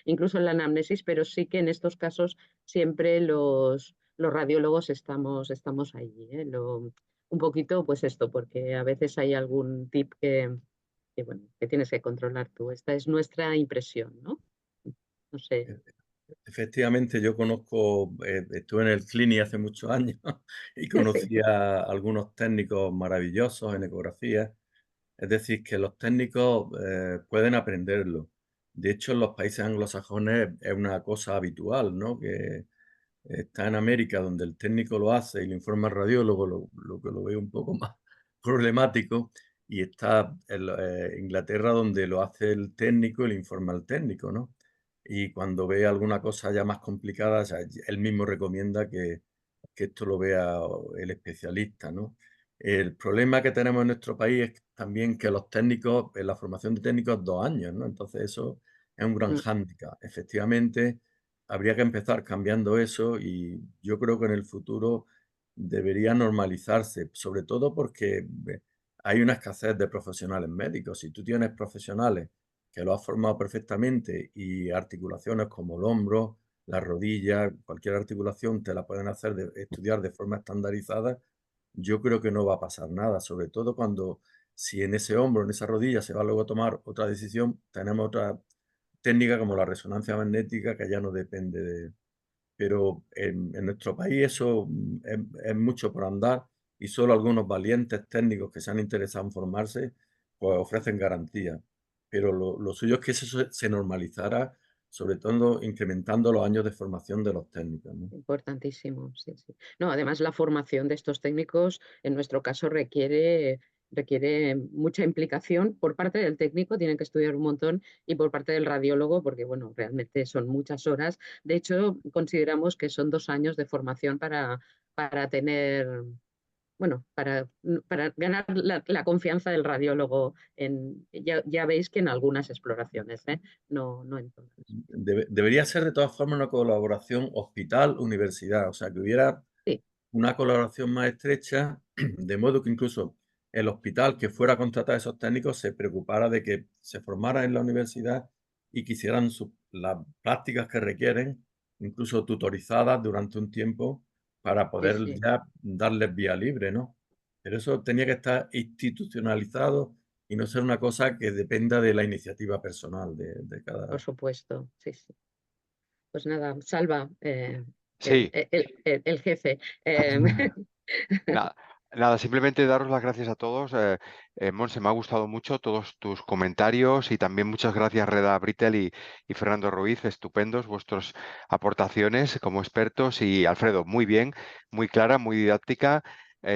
incluso en la anamnesis, pero sí que en estos casos siempre los radiólogos estamos allí, ¿eh? Un poquito, pues esto, porque a veces hay algún tip bueno, que tienes que controlar tú. Esta es nuestra impresión, ¿no? No sé. efectivamente, yo conozco, estuve en el Clinic hace muchos años y Sí. conocí a algunos técnicos maravillosos en ecografía. Es decir, que los técnicos pueden aprenderlo. De hecho, en los países anglosajones es una cosa habitual, ¿no? Que está en América, donde el técnico lo hace y le informa al radiólogo, lo que lo veo un poco más problemático, y está en Inglaterra, donde lo hace el técnico y le informa al técnico, ¿no? Y cuando ve alguna cosa ya más complicada, o sea, él mismo recomienda que esto lo vea el especialista, ¿no? El problema que tenemos en nuestro país es también que los técnicos, en la formación de técnicos, 2 años, ¿no? Entonces eso es un gran Mm. hándicap. Efectivamente, habría que empezar cambiando eso y yo creo que en el futuro debería normalizarse, sobre todo porque hay una escasez de profesionales médicos. Si tú tienes profesionales que lo has formado perfectamente y articulaciones como el hombro, la rodilla, cualquier articulación te la pueden hacer estudiar de forma estandarizada, yo creo que no va a pasar nada, sobre todo cuando si en ese hombro, en esa rodilla se va luego a tomar otra decisión, tenemos otra técnica como la resonancia magnética que ya no depende de... Pero en nuestro país eso es mucho por andar y solo algunos valientes técnicos que se han interesado en formarse pues ofrecen garantía. Pero lo suyo es que eso se normalizara, sobre todo incrementando los años de formación de los técnicos, ¿no? Importantísimo, sí, sí. No, además la formación de estos técnicos, en nuestro caso, requiere mucha implicación por parte del técnico, tienen que estudiar un montón, y por parte del radiólogo, porque bueno, realmente son muchas horas. De hecho, consideramos que son 2 años de formación para tener, bueno, para ganar la confianza del radiólogo. Ya veis que en algunas exploraciones, ¿eh? No en todas. Debería ser de todas formas una colaboración hospital-universidad, o sea, que hubiera Sí. una colaboración más estrecha, de modo que incluso el hospital que fuera a contratar a esos técnicos se preocupara de que se formaran en la universidad y que hicieran las prácticas que requieren, incluso tutorizadas durante un tiempo, para Sí, poder sí, ya darles vía libre, ¿no? Pero eso tenía que estar institucionalizado y no ser una cosa que dependa de la iniciativa personal de por cada... supuesto, sí, sí. Pues nada, Salva, Sí, el jefe. nada, nada, simplemente daros las gracias a todos. Monse, me ha gustado mucho todos tus comentarios y también muchas gracias Reda Brittel y Fernando Ruiz, estupendos vuestras aportaciones como expertos y Alfredo, muy bien, muy clara, muy didáctica.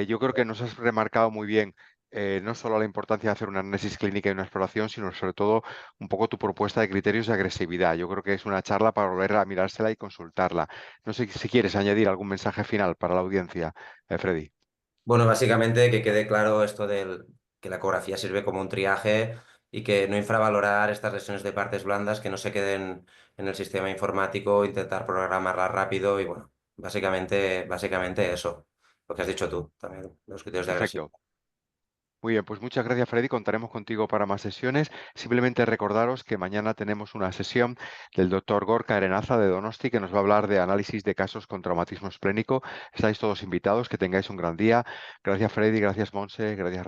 Yo creo que nos has remarcado muy bien no solo la importancia de hacer una análisis clínica y una exploración, sino sobre todo un poco tu propuesta de criterios de agresividad. Yo creo que es una charla para volver a mirársela y consultarla. No sé si quieres añadir algún mensaje final para la audiencia, Freddy. Bueno, básicamente que quede claro esto que la ecografía sirve como un triaje y que no infravalorar estas lesiones de partes blandas, que no se queden en el sistema informático, intentar programarlas rápido y bueno, básicamente eso, lo que has dicho tú también, los criterios de agresividad. Perfecto. Muy bien, pues muchas gracias, Freddy. Contaremos contigo para más sesiones. Simplemente recordaros que mañana tenemos una sesión del doctor Gorka Arenaza de Donosti que nos va a hablar de análisis de casos con traumatismo esplénico. Estáis todos invitados, que tengáis un gran día. Gracias, Freddy, gracias, Monse, gracias,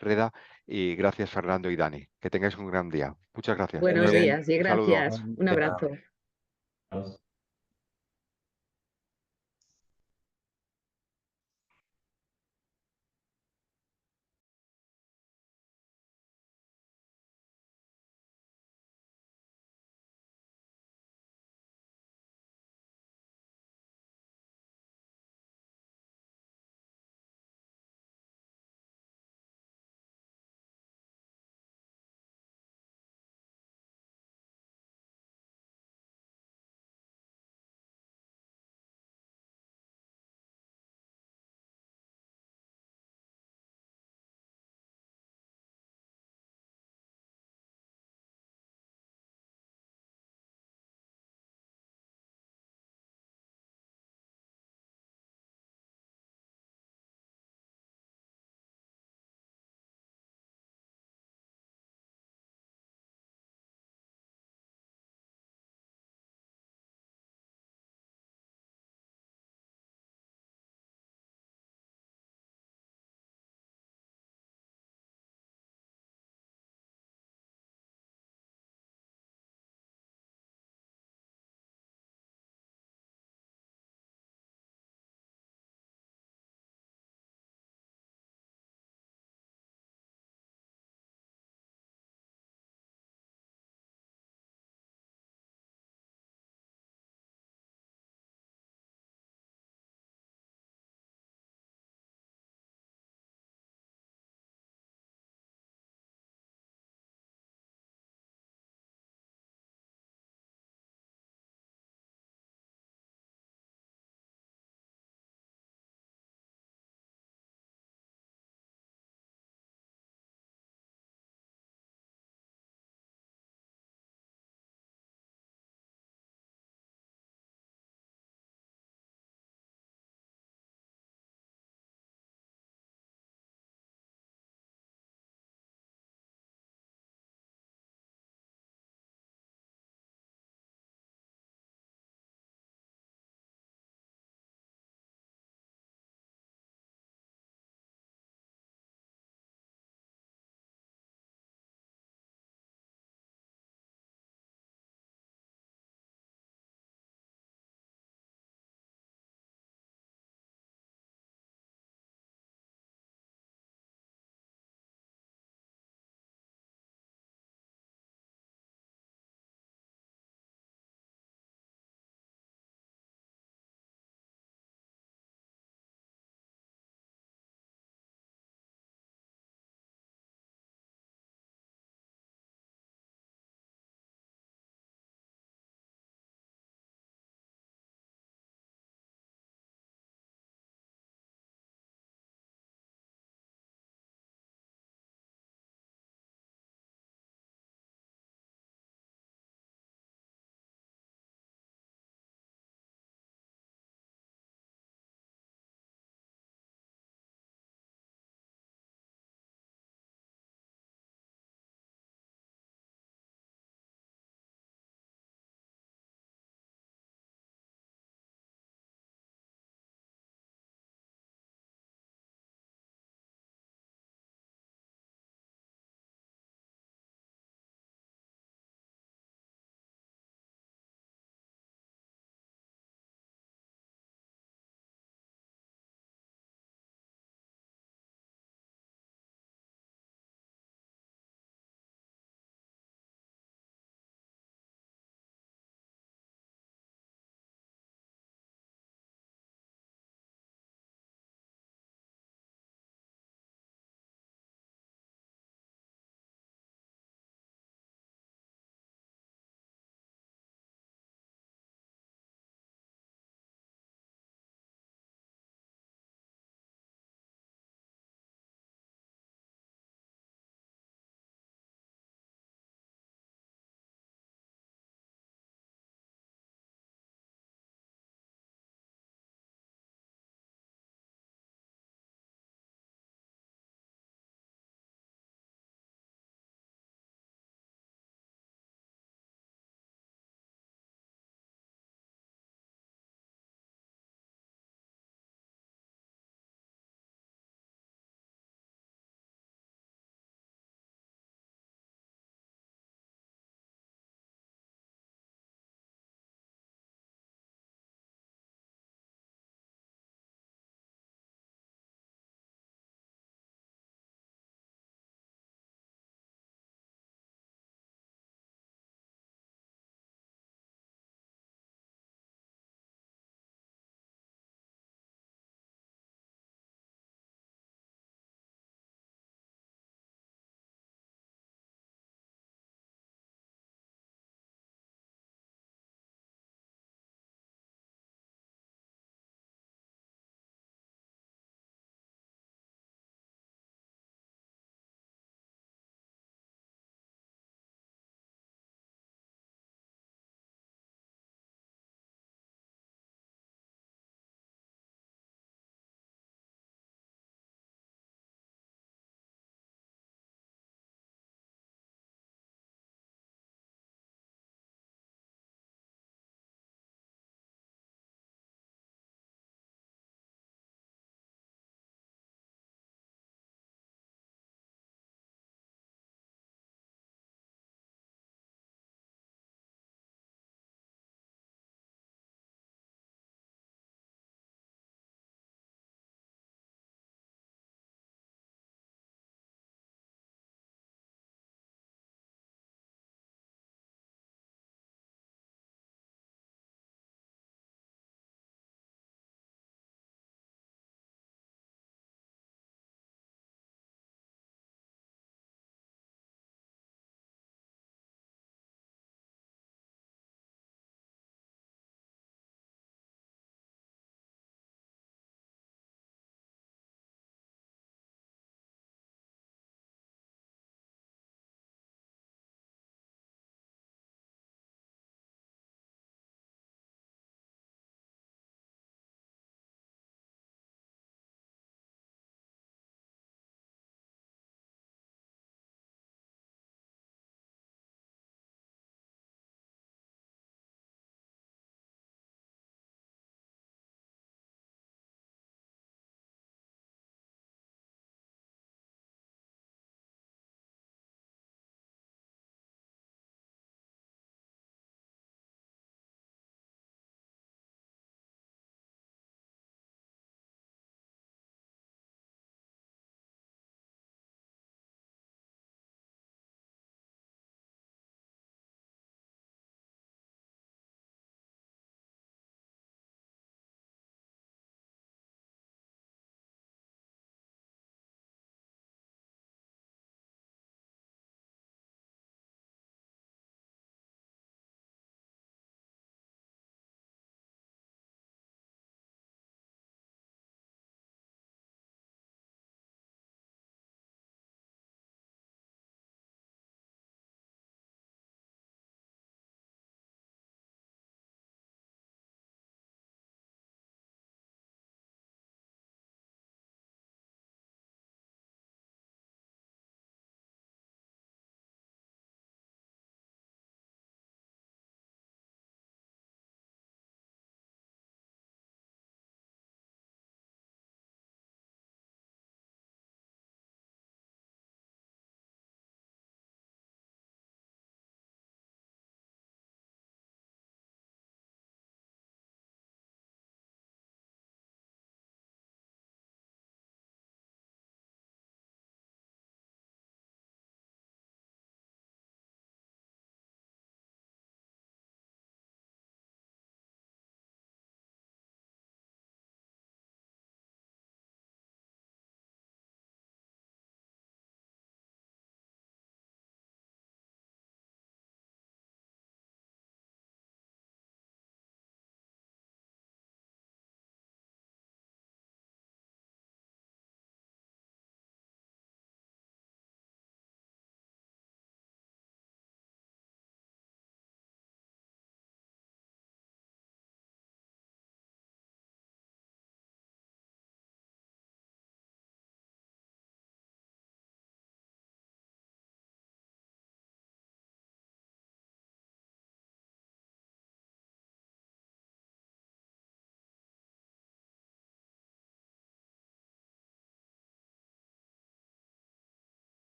Reda, y gracias, Fernando y Dani. Que tengáis un gran día. Muchas gracias. Buenos Bien, días y Un saludo. gracias. Un abrazo. Adiós.